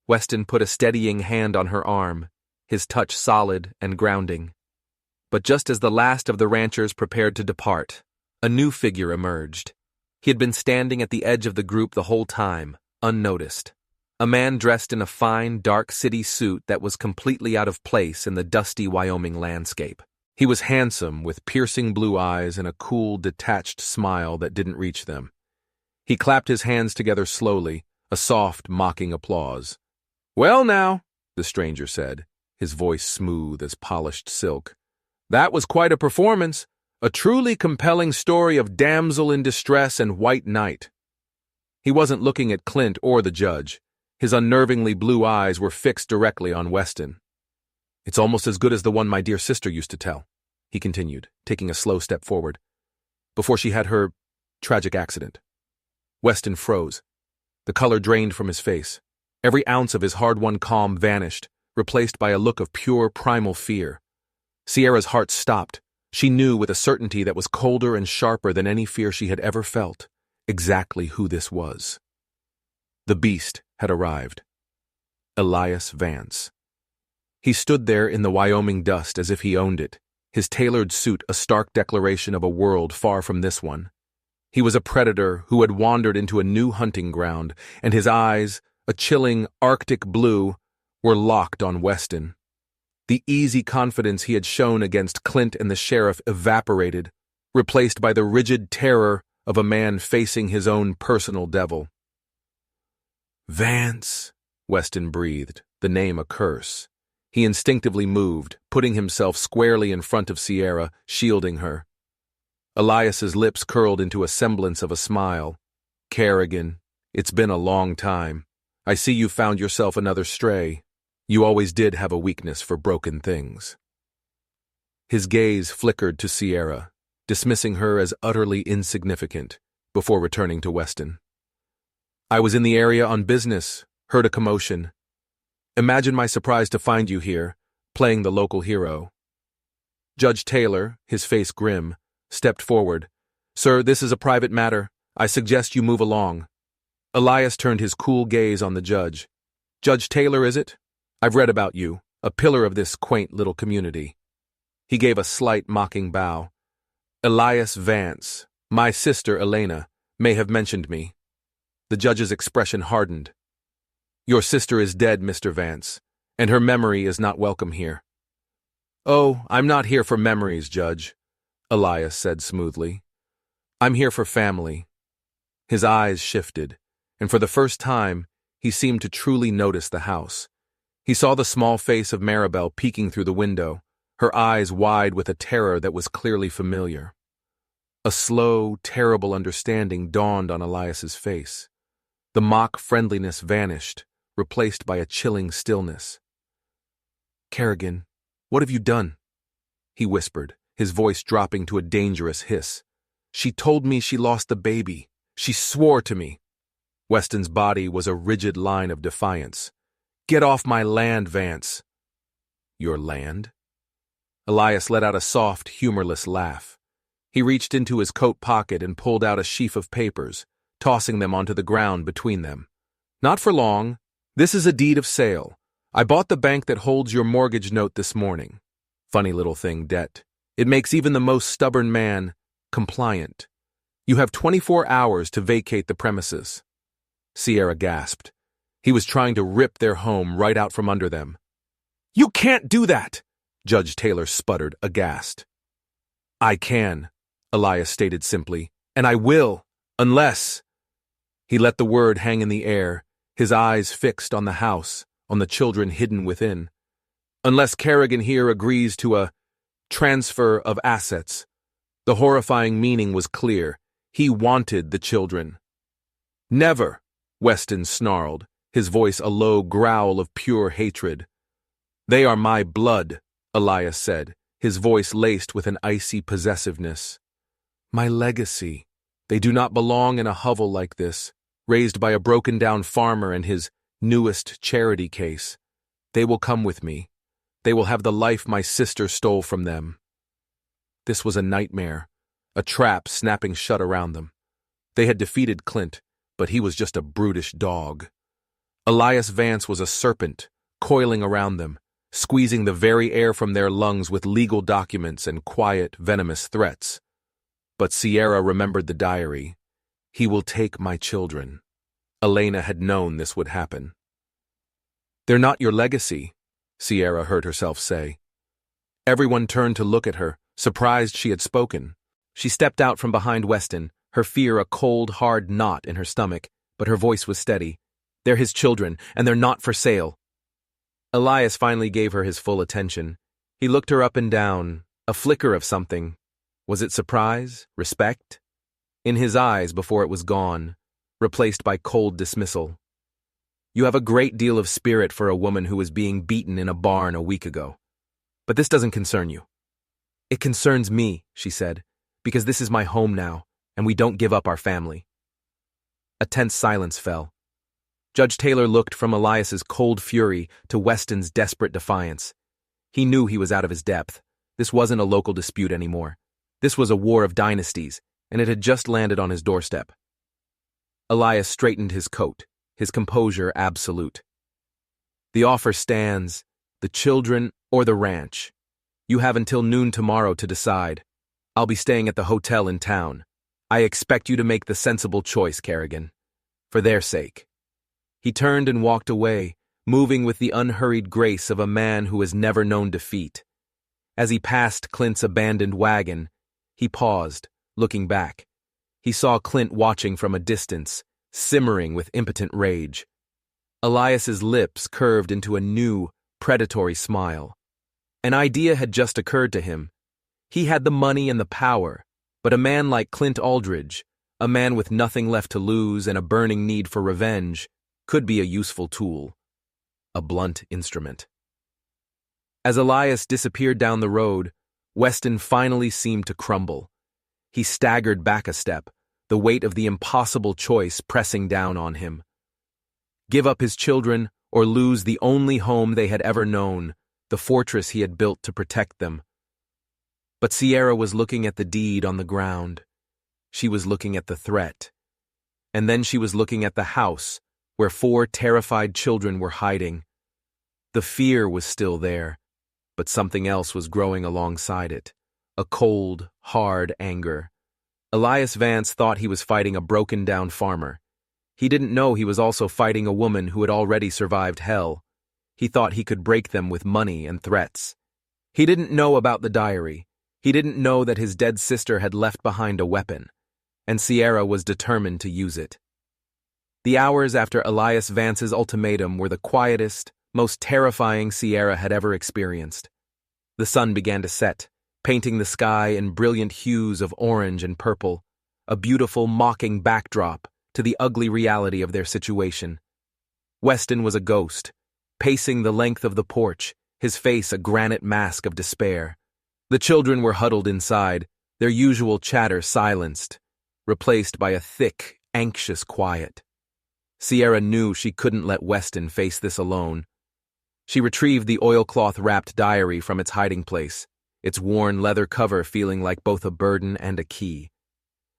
Weston put a steadying hand on her arm, his touch solid and grounding. But just as the last of the ranchers prepared to depart, a new figure emerged. He had been standing at the edge of the group the whole time, unnoticed. A man dressed in a fine, dark city suit that was completely out of place in the dusty Wyoming landscape. He was handsome, with piercing blue eyes and a cool, detached smile that didn't reach them. He clapped his hands together slowly, a soft, mocking applause. "Well now," the stranger said, his voice smooth as polished silk, "that was quite a performance, a truly compelling story of damsel in distress and white knight." He wasn't looking at Clint or the judge. His unnervingly blue eyes were fixed directly on Weston. "It's almost as good as the one my dear sister used to tell," he continued, taking a slow step forward, "before she had her tragic accident." Weston froze. The color drained from his face. Every ounce of his hard-won calm vanished, replaced by a look of pure, primal fear. Sierra's heart stopped. She knew with a certainty that was colder and sharper than any fear she had ever felt exactly who this was. The beast had arrived. Elias Vance. He stood there in the Wyoming dust as if he owned it, his tailored suit a stark declaration of a world far from this one. He was a predator who had wandered into a new hunting ground, and his eyes, a chilling Arctic blue, were locked on Weston. The easy confidence he had shown against Clint and the sheriff evaporated, replaced by the rigid terror of a man facing his own personal devil. "Vance," Weston breathed, the name a curse. He instinctively moved, putting himself squarely in front of Sierra, shielding her. Elias's lips curled into a semblance of a smile. "Kerrigan, it's been a long time. I see you found yourself another stray. You always did have a weakness for broken things." His gaze flickered to Sierra, dismissing her as utterly insignificant, before returning to Weston. "I was in the area on business, heard a commotion. Imagine my surprise to find you here, playing the local hero." Judge Taylor, his face grim, stepped forward. "Sir, this is a private matter. I suggest you move along." Elias turned his cool gaze on the judge. "Judge Taylor, is it? I've read about you, a pillar of this quaint little community." He gave a slight mocking bow. "Elias Vance, my sister Elena, may have mentioned me." The judge's expression hardened. "Your sister is dead, Mr. Vance, and her memory is not welcome here." "Oh, I'm not here for memories, Judge," Elias said smoothly. "I'm here for family." His eyes shifted, and for the first time, he seemed to truly notice the house. He saw the small face of Maribel peeking through the window, her eyes wide with a terror that was clearly familiar. A slow, terrible understanding dawned on Elias's face. The mock friendliness vanished, replaced by a chilling stillness. "Kerrigan, what have you done?" he whispered, his voice dropping to a dangerous hiss. "She told me she lost the baby. She swore to me." Weston's body was a rigid line of defiance. "Get off my land, Vance." "Your land?" Elias let out a soft, humorless laugh. He reached into his coat pocket and pulled out a sheaf of papers, tossing them onto the ground between them. "Not for long. This is a deed of sale. I bought the bank that holds your mortgage note this morning. Funny little thing, debt. It makes even the most stubborn man compliant. You have 24 hours to vacate the premises." Sierra gasped. He was trying to rip their home right out from under them. "You can't do that!" Judge Taylor sputtered, aghast. "I can," Elias stated simply, "and I will, unless—" He let the word hang in the air, his eyes fixed on the house, on the children hidden within. "Unless Kerrigan here agrees to a transfer of assets." The horrifying meaning was clear. He wanted the children. "Never," Weston snarled, his voice a low growl of pure hatred. "They are my blood," Elias said, his voice laced with an icy possessiveness. "My legacy. They do not belong in a hovel like this, raised by a broken-down farmer and his newest charity case. They will come with me. They will have the life my sister stole from them." This was a nightmare, a trap snapping shut around them. They had defeated Clint, but he was just a brutish dog. Elias Vance was a serpent, coiling around them, squeezing the very air from their lungs with legal documents and quiet, venomous threats. But Sierra remembered the diary. "He will take my children." Elena had known this would happen. They're not your legacy, Sierra heard herself say. Everyone turned to look at her, surprised she had spoken. She stepped out from behind Weston, her fear a cold, hard knot in her stomach, but her voice was steady. They're his children, and they're not for sale. Elias finally gave her his full attention. He looked her up and down, a flicker of something. Was it surprise? Respect? In his eyes before it was gone, replaced by cold dismissal. You have a great deal of spirit for a woman who was being beaten in a barn a week ago. But this doesn't concern you. It concerns me, she said, because this is my home now, and we don't give up our family. A tense silence fell. Judge Taylor looked from Elias's cold fury to Weston's desperate defiance. He knew he was out of his depth. This wasn't a local dispute anymore. This was a war of dynasties, and it had just landed on his doorstep. Elias straightened his coat, his composure absolute. The offer stands, the children or the ranch. You have until noon tomorrow to decide. I'll be staying at the hotel in town. I expect you to make the sensible choice, Kerrigan. For their sake. He turned and walked away, moving with the unhurried grace of a man who has never known defeat. As he passed Clint's abandoned wagon, he paused, looking back. He saw Clint watching from a distance, simmering with impotent rage. Elias's lips curved into a new, predatory smile. An idea had just occurred to him. He had the money and the power, but a man like Clint Aldridge, a man with nothing left to lose and a burning need for revenge, could be a useful tool, a blunt instrument. As Elias disappeared down the road, Weston finally seemed to crumble. He staggered back a step, the weight of the impossible choice pressing down on him. Give up his children or lose the only home they had ever known, the fortress he had built to protect them. But Sierra was looking at the deed on the ground. She was looking at the threat. And then she was looking at the house, where 4 terrified children were hiding. The fear was still there, but something else was growing alongside it, a cold, hard anger. Elias Vance thought he was fighting a broken-down farmer. He didn't know he was also fighting a woman who had already survived hell. He thought he could break them with money and threats. He didn't know about the diary. He didn't know that his dead sister had left behind a weapon, and Sierra was determined to use it. The hours after Elias Vance's ultimatum were the quietest, most terrifying Sierra had ever experienced. The sun began to set, painting the sky in brilliant hues of orange and purple, a beautiful, mocking backdrop to the ugly reality of their situation. Weston was a ghost, pacing the length of the porch, his face a granite mask of despair. The children were huddled inside, their usual chatter silenced, replaced by a thick, anxious quiet. Sierra knew she couldn't let Weston face this alone. She retrieved the oilcloth-wrapped diary from its hiding place, its worn leather cover feeling like both a burden and a key.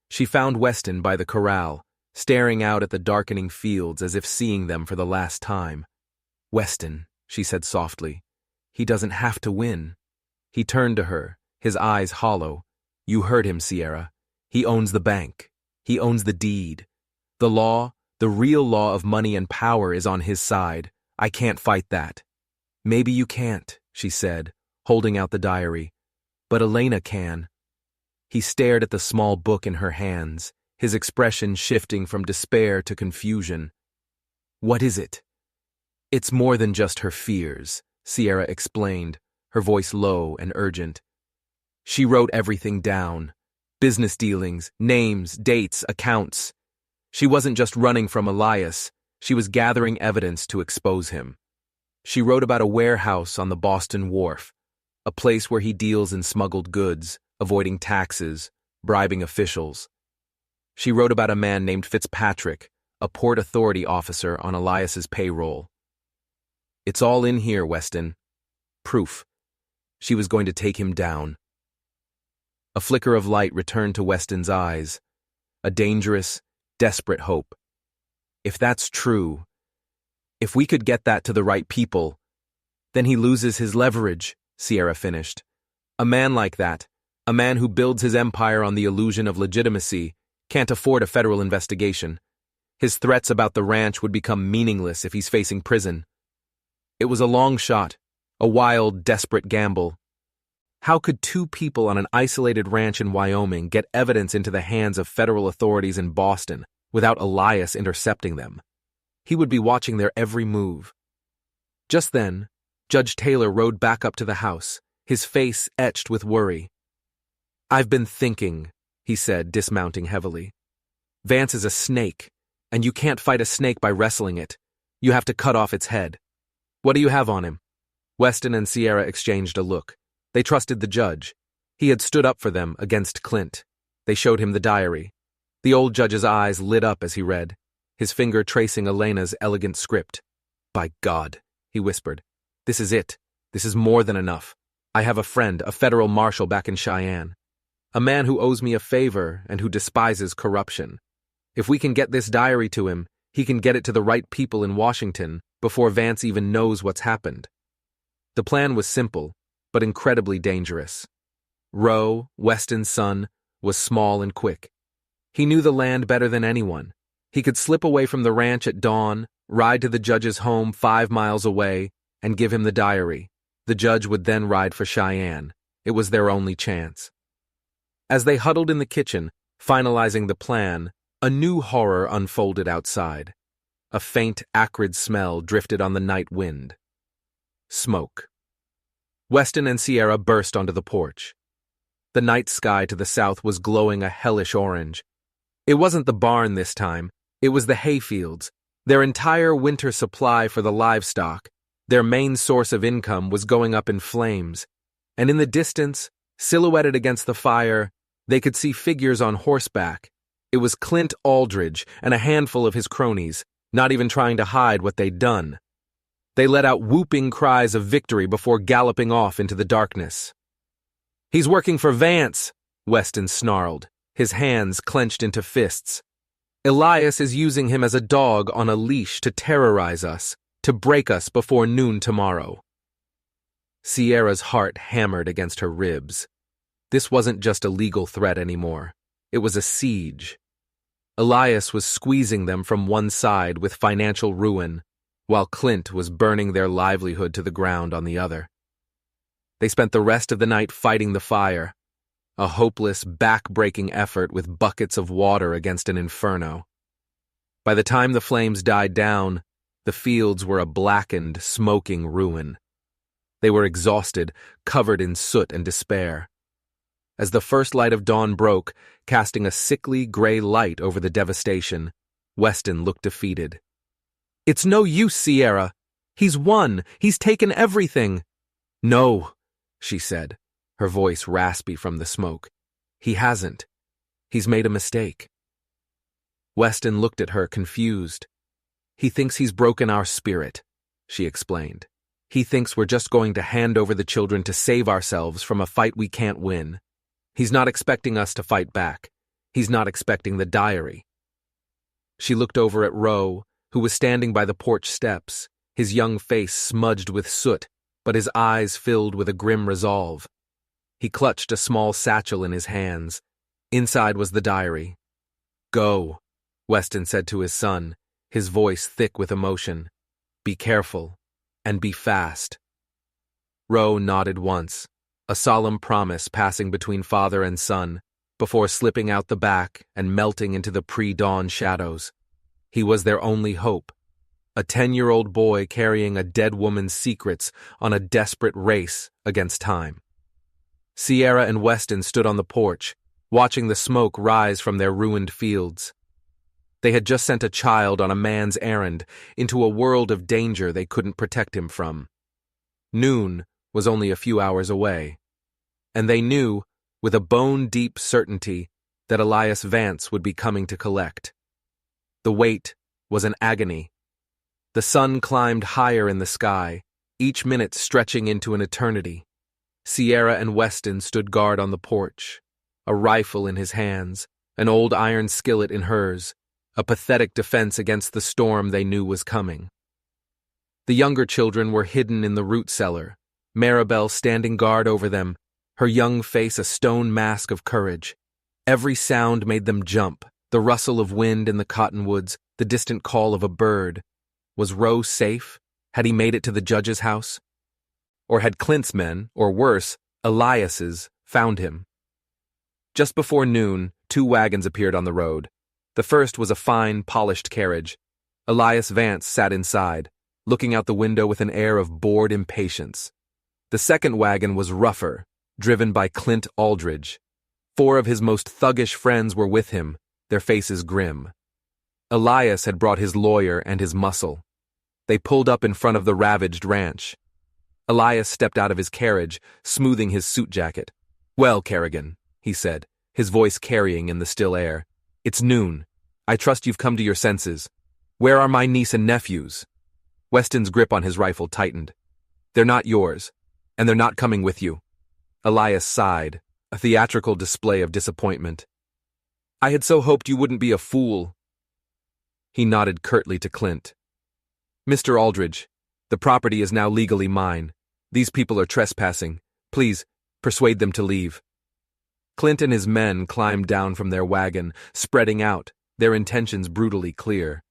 She found Weston by the corral, staring out at the darkening fields as if seeing them for the last time. "Weston," she said softly, "he doesn't have to win." He turned to her, his eyes hollow. "You heard him, Sierra. He owns the bank. He owns the deed. The law, the real law of money and power is on his side. I can't fight that." "Maybe you can't," she said, holding out the diary. "But Elena can." He stared at the small book in her hands, his expression shifting from despair to confusion. "What is it?" "It's more than just her fears," Sierra explained, her voice low and urgent. She wrote everything down. Business dealings, names, dates, accounts. She wasn't just running from Elias, she was gathering evidence to expose him. She wrote about a warehouse on the Boston Wharf, a place where he deals in smuggled goods, avoiding taxes, bribing officials. She wrote about a man named Fitzpatrick, a Port Authority officer on Elias's payroll. "It's all in here, Weston." Proof. She was going to take him down. A flicker of light returned to Weston's eyes, a dangerous, desperate hope. If that's true, if we could get that to the right people, then he loses his leverage, Sierra finished. A man like that, a man who builds his empire on the illusion of legitimacy, can't afford a federal investigation. His threats about the ranch would become meaningless if he's facing prison. It was a long shot, a wild, desperate gamble. How could two people on an isolated ranch in Wyoming get evidence into the hands of federal authorities in Boston without Elias intercepting them? He would be watching their every move. Just then, Judge Taylor rode back up to the house, his face etched with worry. "I've been thinking," he said, dismounting heavily. "Vance is a snake, and you can't fight a snake by wrestling it. You have to cut off its head. What do you have on him?" Weston and Sierra exchanged a look. They trusted the judge. He had stood up for them against Clint. They showed him the diary. The old judge's eyes lit up as he read, his finger tracing Elena's elegant script. "By God," he whispered. "This is it. This is more than enough. I have a friend, a federal marshal back in Cheyenne. A man who owes me a favor and who despises corruption. If we can get this diary to him, he can get it to the right people in Washington before Vance even knows what's happened." The plan was simple, but incredibly dangerous. Roe, Weston's son, was small and quick. He knew the land better than anyone. He could slip away from the ranch at dawn, ride to the judge's home 5 miles away, and give him the diary. The judge would then ride for Cheyenne. It was their only chance. As they huddled in the kitchen, finalizing the plan, a new horror unfolded outside. A faint, acrid smell drifted on the night wind. Smoke. Weston and Sierra burst onto the porch. The night sky to the south was glowing a hellish orange. It wasn't the barn this time, it was the hayfields. Their entire winter supply for the livestock, their main source of income, was going up in flames. And in the distance, silhouetted against the fire, they could see figures on horseback. It was Clint Aldridge and a handful of his cronies, not even trying to hide what they'd done. They let out whooping cries of victory before galloping off into the darkness. "He's working for Vance," Weston snarled, his hands clenched into fists. "Elias is using him as a dog on a leash to terrorize us, to break us before noon tomorrow." Sierra's heart hammered against her ribs. This wasn't just a legal threat anymore. It was a siege. Elias was squeezing them from one side with financial ruin, while Clint was burning their livelihood to the ground on the other. They spent the rest of the night fighting the fire, a hopeless, back-breaking effort with buckets of water against an inferno. By the time the flames died down, the fields were a blackened, smoking ruin. They were exhausted, covered in soot and despair. As the first light of dawn broke, casting a sickly gray light over the devastation, Weston looked defeated. "It's no use, Sierra. He's won. He's taken everything." "No," she said, her voice raspy from the smoke. "He hasn't. He's made a mistake." Weston looked at her, confused. "He thinks he's broken our spirit," she explained. "He thinks we're just going to hand over the children to save ourselves from a fight we can't win. He's not expecting us to fight back. He's not expecting the diary." She looked over at Roe, who was standing by the porch steps, his young face smudged with soot, but his eyes filled with a grim resolve. He clutched a small satchel in his hands. Inside was the diary. "Go," Weston said to his son, his voice thick with emotion. "Be careful, and be fast." Roe nodded once, a solemn promise passing between father and son, before slipping out the back and melting into the pre-dawn shadows. He was their only hope, a 10-year-old boy carrying a dead woman's secrets on a desperate race against time. Sierra and Weston stood on the porch, watching the smoke rise from their ruined fields. They had just sent a child on a man's errand into a world of danger they couldn't protect him from. Noon was only a few hours away, and they knew, with a bone-deep certainty, that Elias Vance would be coming to collect. The wait was an agony. The sun climbed higher in the sky, each minute stretching into an eternity. Sierra and Weston stood guard on the porch, a rifle in his hands, an old iron skillet in hers, a pathetic defense against the storm they knew was coming. The younger children were hidden in the root cellar, Maribel standing guard over them, her young face a stone mask of courage. Every sound made them jump, the rustle of wind in the cottonwoods, the distant call of a bird. Was Roe safe? Had he made it to the judge's house? Or had Clint's men, or worse, Elias's, found him? Just before noon, 2 wagons appeared on the road. The first was a fine, polished carriage. Elias Vance sat inside, looking out the window with an air of bored impatience. The second wagon was rougher, driven by Clint Aldridge. 4 of his most thuggish friends were with him, their faces grim. Elias had brought his lawyer and his muscle. They pulled up in front of the ravaged ranch. Elias stepped out of his carriage, smoothing his suit jacket. "Well, Kerrigan," he said, his voice carrying in the still air. "It's noon. I trust you've come to your senses. Where are my niece and nephews?" Weston's grip on his rifle tightened. "They're not yours, and they're not coming with you." Elias sighed, a theatrical display of disappointment. "I had so hoped you wouldn't be a fool." He nodded curtly to Clint. "Mr. Aldridge, the property is now legally mine. These people are trespassing. Please, persuade them to leave." Clint and his men climbed down from their wagon, spreading out, their intentions brutally clear.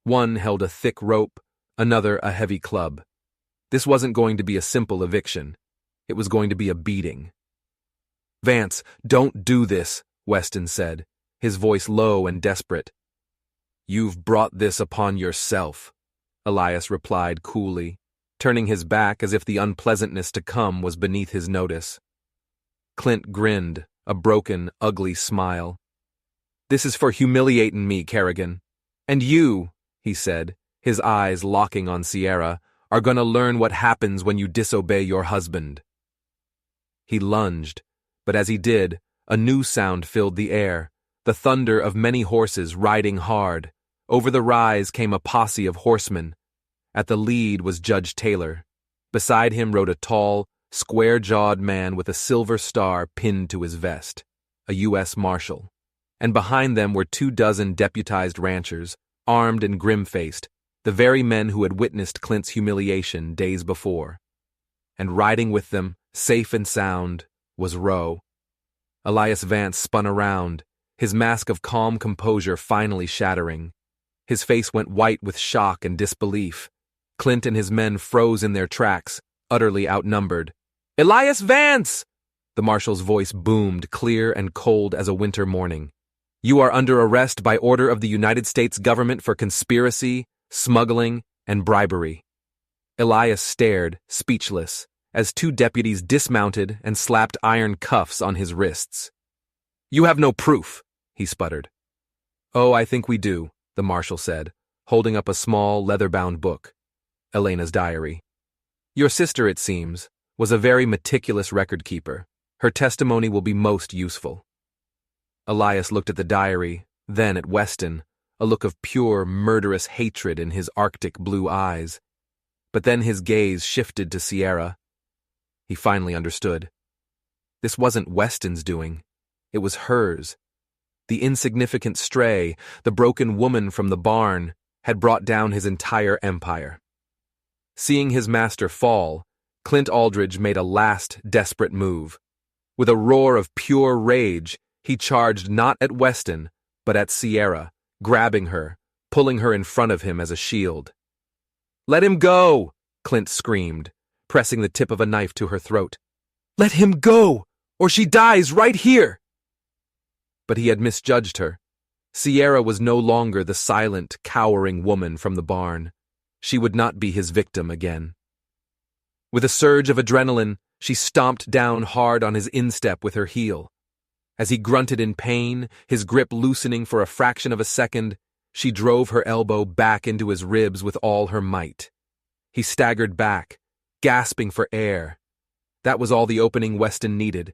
One held a thick rope, another a heavy club. This wasn't going to be a simple eviction. It was going to be a beating. "Vance, don't do this," Weston said, his voice low and desperate. "You've brought this upon yourself," Elias replied coolly, turning his back as if the unpleasantness to come was beneath his notice. Clint grinned, a broken, ugly smile. "This is for humiliating me, Kerrigan. And you," he said, his eyes locking on Sierra, "are gonna learn what happens when you disobey your husband." He lunged, but as he did, a new sound filled the air, the thunder of many horses riding hard. Over the rise came a posse of horsemen. At the lead was Judge Taylor. Beside him rode a tall, square-jawed man with a silver star pinned to his vest, a U.S. Marshal. And behind them were 24 deputized ranchers, armed and grim-faced, the very men who had witnessed Clint's humiliation days before. And riding with them, safe and sound, was Roe. Elias Vance spun around, his mask of calm composure finally shattering. His face went white with shock and disbelief. Clint and his men froze in their tracks, utterly outnumbered. "Elias Vance!" The marshal's voice boomed, clear and cold as a winter morning. "You are under arrest by order of the United States government for conspiracy, smuggling, and bribery." Elias stared, speechless, as 2 deputies dismounted and slapped iron cuffs on his wrists. "You have no proof," he sputtered. "Oh, I think we do," the marshal said, holding up a small, leather-bound book. Elena's diary. "Your sister, it seems, was a very meticulous record-keeper. Her testimony will be most useful." Elias looked at the diary, then at Weston, a look of pure, murderous hatred in his arctic blue eyes. But then his gaze shifted to Sierra. He finally understood. This wasn't Weston's doing. It was hers. The insignificant stray, the broken woman from the barn, had brought down his entire empire. Seeing his master fall, Clint Aldridge made a last desperate move. With a roar of pure rage, he charged not at Weston, but at Sierra, grabbing her, pulling her in front of him as a shield. "Let him go!" Clint screamed, pressing the tip of a knife to her throat. "Let him go, or she dies right here!" But he had misjudged her. Sierra was no longer the silent, cowering woman from the barn. She would not be his victim again. With a surge of adrenaline, she stomped down hard on his instep with her heel. As he grunted in pain, his grip loosening for a fraction of a second, she drove her elbow back into his ribs with all her might. He staggered back, gasping for air. That was all the opening Weston needed.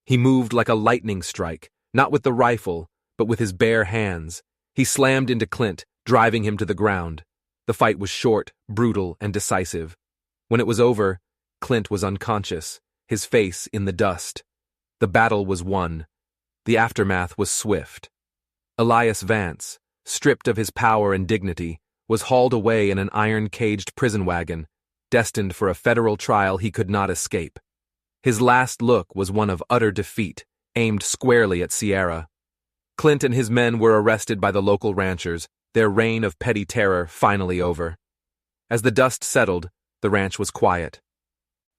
He moved like a lightning strike, not with the rifle, but with his bare hands. He slammed into Clint, driving him to the ground. The fight was short, brutal, and decisive. When it was over, Clint was unconscious, his face in the dust. The battle was won. The aftermath was swift. Elias Vance, stripped of his power and dignity, was hauled away in an iron-caged prison wagon, destined for a federal trial he could not escape. His last look was one of utter defeat, aimed squarely at Sierra. Clint and his men were arrested by the local ranchers, their reign of petty terror finally over. As the dust settled, the ranch was quiet.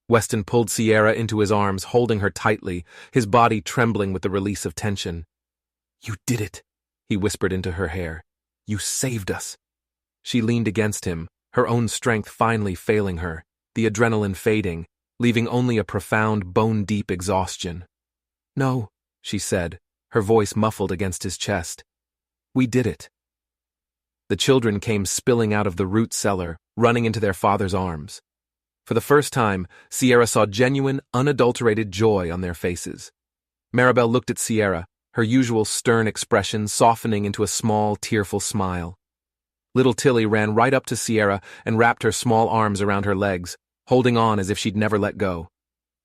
Weston pulled Sierra into his arms, holding her tightly, his body trembling with the release of tension. "You did it," he whispered into her hair. "You saved us." She leaned against him, her own strength finally failing her, the adrenaline fading, leaving only a profound, bone-deep exhaustion. "No," she said, her voice muffled against his chest. "We did it." The children came spilling out of the root cellar, running into their father's arms. For the first time, Sierra saw genuine, unadulterated joy on their faces. Maribel looked at Sierra, her usual stern expression softening into a small, tearful smile. Little Tilly ran right up to Sierra and wrapped her small arms around her legs, holding on as if she'd never let go.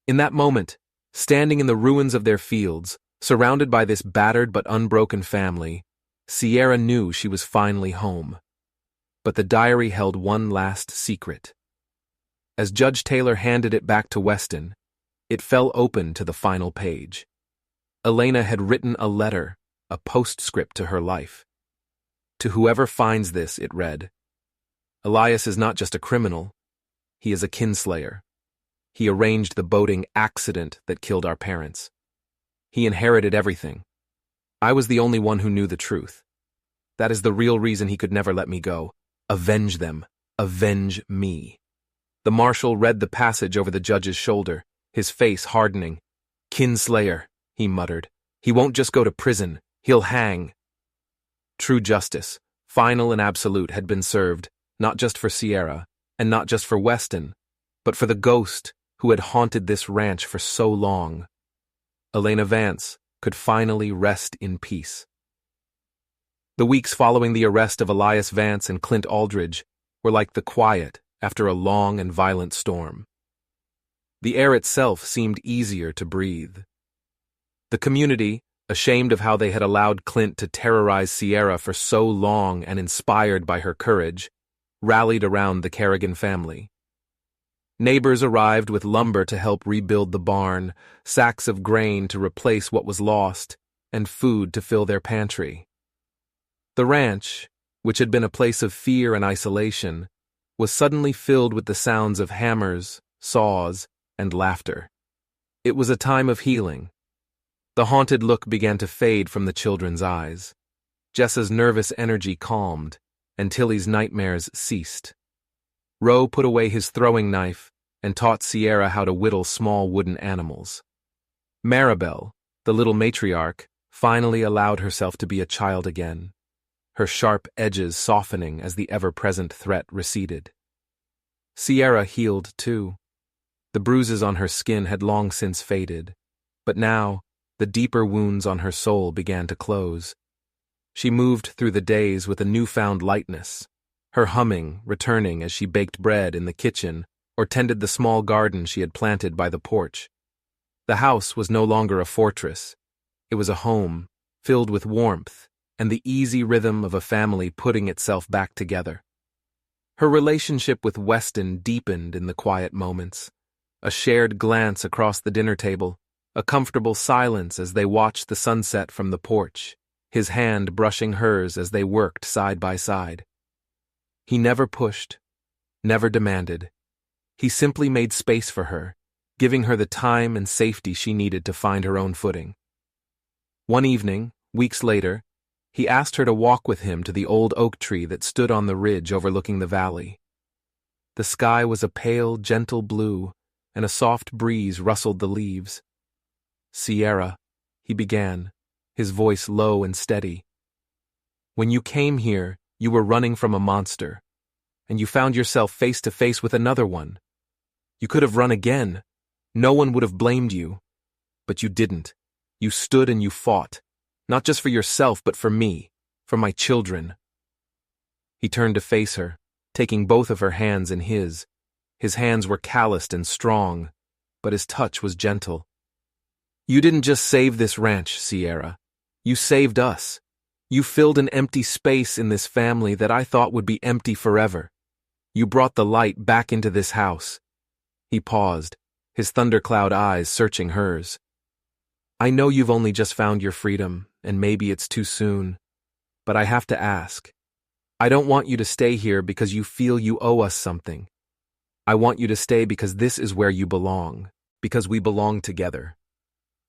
In that moment, standing in the ruins of their fields, surrounded by this battered but unbroken family, Sierra knew she was finally home. But the diary held one last secret. As Judge Taylor handed it back to Weston, it fell open to the final page. Elena had written a letter, a postscript to her life. To whoever finds this, it read, "Elias is not just a criminal, he is a kinslayer. He arranged the boating accident that killed our parents. He inherited everything. I was the only one who knew the truth. That is the real reason he could never let me go. Avenge them. Avenge me." The marshal read the passage over the judge's shoulder, his face hardening. "Kinslayer," he muttered. "He won't just go to prison, he'll hang." True justice, final and absolute, had been served, not just for Sierra, and not just for Weston, but for the ghost who had haunted this ranch for so long. Elena Vance could finally rest in peace. The weeks following the arrest of Elias Vance and Clint Aldridge were like the quiet after a long and violent storm. The air itself seemed easier to breathe. The community, ashamed of how they had allowed Clint to terrorize Sierra for so long and inspired by her courage, rallied around the Kerrigan family. Neighbors arrived with lumber to help rebuild the barn, sacks of grain to replace what was lost, and food to fill their pantry. The ranch, which had been a place of fear and isolation, was suddenly filled with the sounds of hammers, saws, and laughter. It was a time of healing. The haunted look began to fade from the children's eyes. Jessa's nervous energy calmed, and Tilly's nightmares ceased. Roe put away his throwing knife and taught Sierra how to whittle small wooden animals. Maribel, the little matriarch, finally allowed herself to be a child again, her sharp edges softening as the ever-present threat receded. Sierra healed too. The bruises on her skin had long since faded, but now the deeper wounds on her soul began to close. She moved through the days with a newfound lightness, her humming returning as she baked bread in the kitchen or tended the small garden she had planted by the porch. The house was no longer a fortress. It was a home, filled with warmth and the easy rhythm of a family putting itself back together. Her relationship with Weston deepened in the quiet moments. A shared glance across the dinner table, a comfortable silence as they watched the sunset from the porch, his hand brushing hers as they worked side by side. He never pushed, never demanded. He simply made space for her, giving her the time and safety she needed to find her own footing. One evening, weeks later, he asked her to walk with him to the old oak tree that stood on the ridge overlooking the valley. The sky was a pale, gentle blue, and a soft breeze rustled the leaves. "Sierra," he began, his voice low and steady. "When you came here, you were running from a monster, and you found yourself face to face with another one. You could have run again. No one would have blamed you. But you didn't. You stood and you fought. Not just for yourself, but for me, for my children." He turned to face her, taking both of her hands in his. His hands were calloused and strong, but his touch was gentle. "You didn't just save this ranch, Sierra. You saved us. You filled an empty space in this family that I thought would be empty forever. You brought the light back into this house." He paused, his thundercloud eyes searching hers. "I know you've only just found your freedom, and maybe it's too soon, but I have to ask. I don't want you to stay here because you feel you owe us something. I want you to stay because this is where you belong, because we belong together."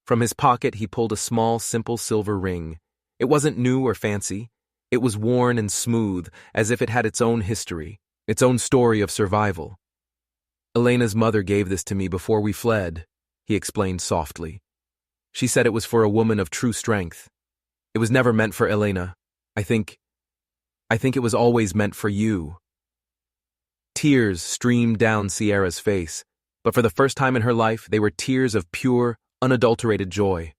From his pocket, he pulled a small, simple silver ring. It wasn't new or fancy. It was worn and smooth, as if it had its own history, its own story of survival. "Elena's mother gave this to me before we fled," he explained softly. "She said it was for a woman of true strength. It was never meant for Elena. I think it was always meant for you." Tears streamed down Sierra's face, but for the first time in her life, they were tears of pure, unadulterated joy.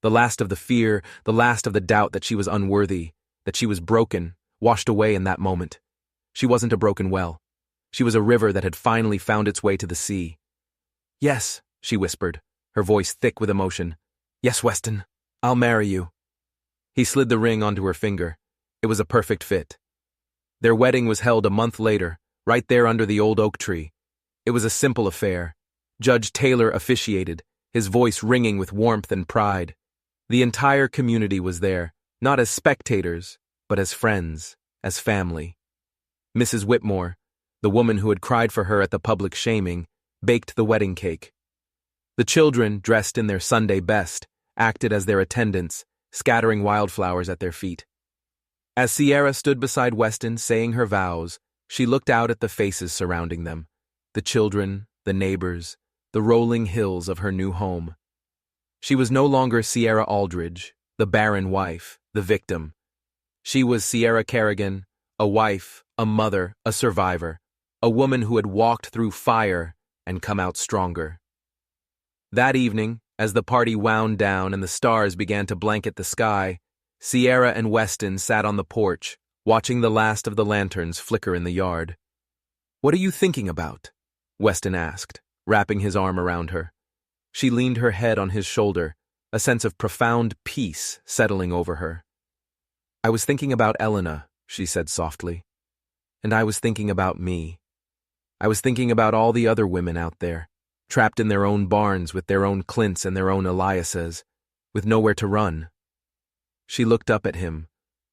The last of the fear, the last of the doubt that she was unworthy, that she was broken, washed away in that moment. She wasn't a broken well. She was a river that had finally found its way to the sea. "Yes," she whispered, her voice thick with emotion. "Yes, Weston, I'll marry you." He slid the ring onto her finger. It was a perfect fit. Their wedding was held a month later, right there under the old oak tree. It was a simple affair. Judge Taylor officiated, his voice ringing with warmth and pride. The entire community was there, not as spectators, but as friends, as family. Mrs. Whitmore, the woman who had cried for her at the public shaming, baked the wedding cake. The children, dressed in their Sunday best, acted as their attendants, scattering wildflowers at their feet. As Sierra stood beside Weston saying her vows, she looked out at the faces surrounding them, the children, the neighbors, the rolling hills of her new home. She was no longer Sierra Aldridge, the barren wife, the victim. She was Sierra Kerrigan, a wife, a mother, a survivor, a woman who had walked through fire and come out stronger. That evening, as the party wound down and the stars began to blanket the sky, Sierra and Weston sat on the porch, watching the last of the lanterns flicker in the yard. "What are you thinking about?" Weston asked, wrapping his arm around her. She leaned her head on his shoulder, a sense of profound peace settling over her. "I was thinking about Elena," she said softly. "And I was thinking about me. I was thinking about all the other women out there, trapped in their own barns with their own Clints and their own Eliases, with nowhere to run." She looked up at him,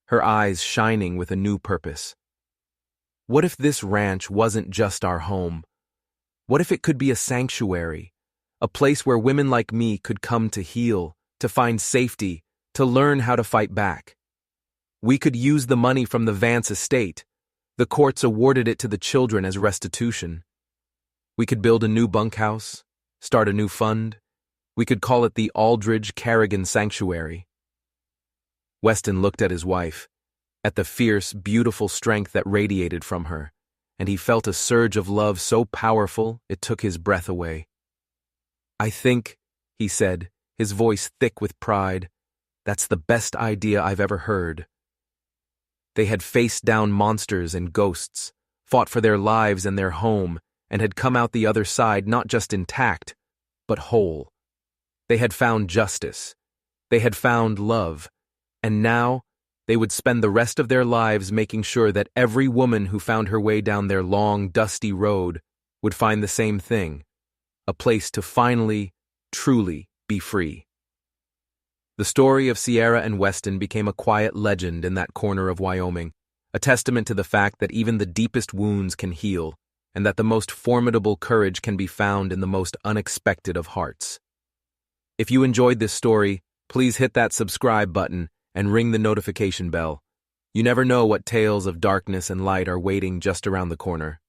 her eyes shining with a new purpose. "What if this ranch wasn't just our home? What if it could be a sanctuary, a place where women like me could come to heal, to find safety, to learn how to fight back? We could use the money from the Vance estate. The courts awarded it to the children as restitution. We could build a new bunkhouse, start a new fund. We could call it the Aldridge Kerrigan Sanctuary." Weston looked at his wife, at the fierce, beautiful strength that radiated from her, and he felt a surge of love so powerful it took his breath away. "I think," he said, his voice thick with pride, "that's the best idea I've ever heard." They had faced down monsters and ghosts, fought for their lives and their home, and had come out the other side not just intact, but whole. They had found justice. They had found love. And now, they would spend the rest of their lives making sure that every woman who found her way down their long, dusty road would find the same thing, a place to finally, truly be free. The story of Sierra and Weston became a quiet legend in that corner of Wyoming, a testament to the fact that even the deepest wounds can heal, and that the most formidable courage can be found in the most unexpected of hearts. If you enjoyed this story, please hit that subscribe button and ring the notification bell. You never know what tales of darkness and light are waiting just around the corner.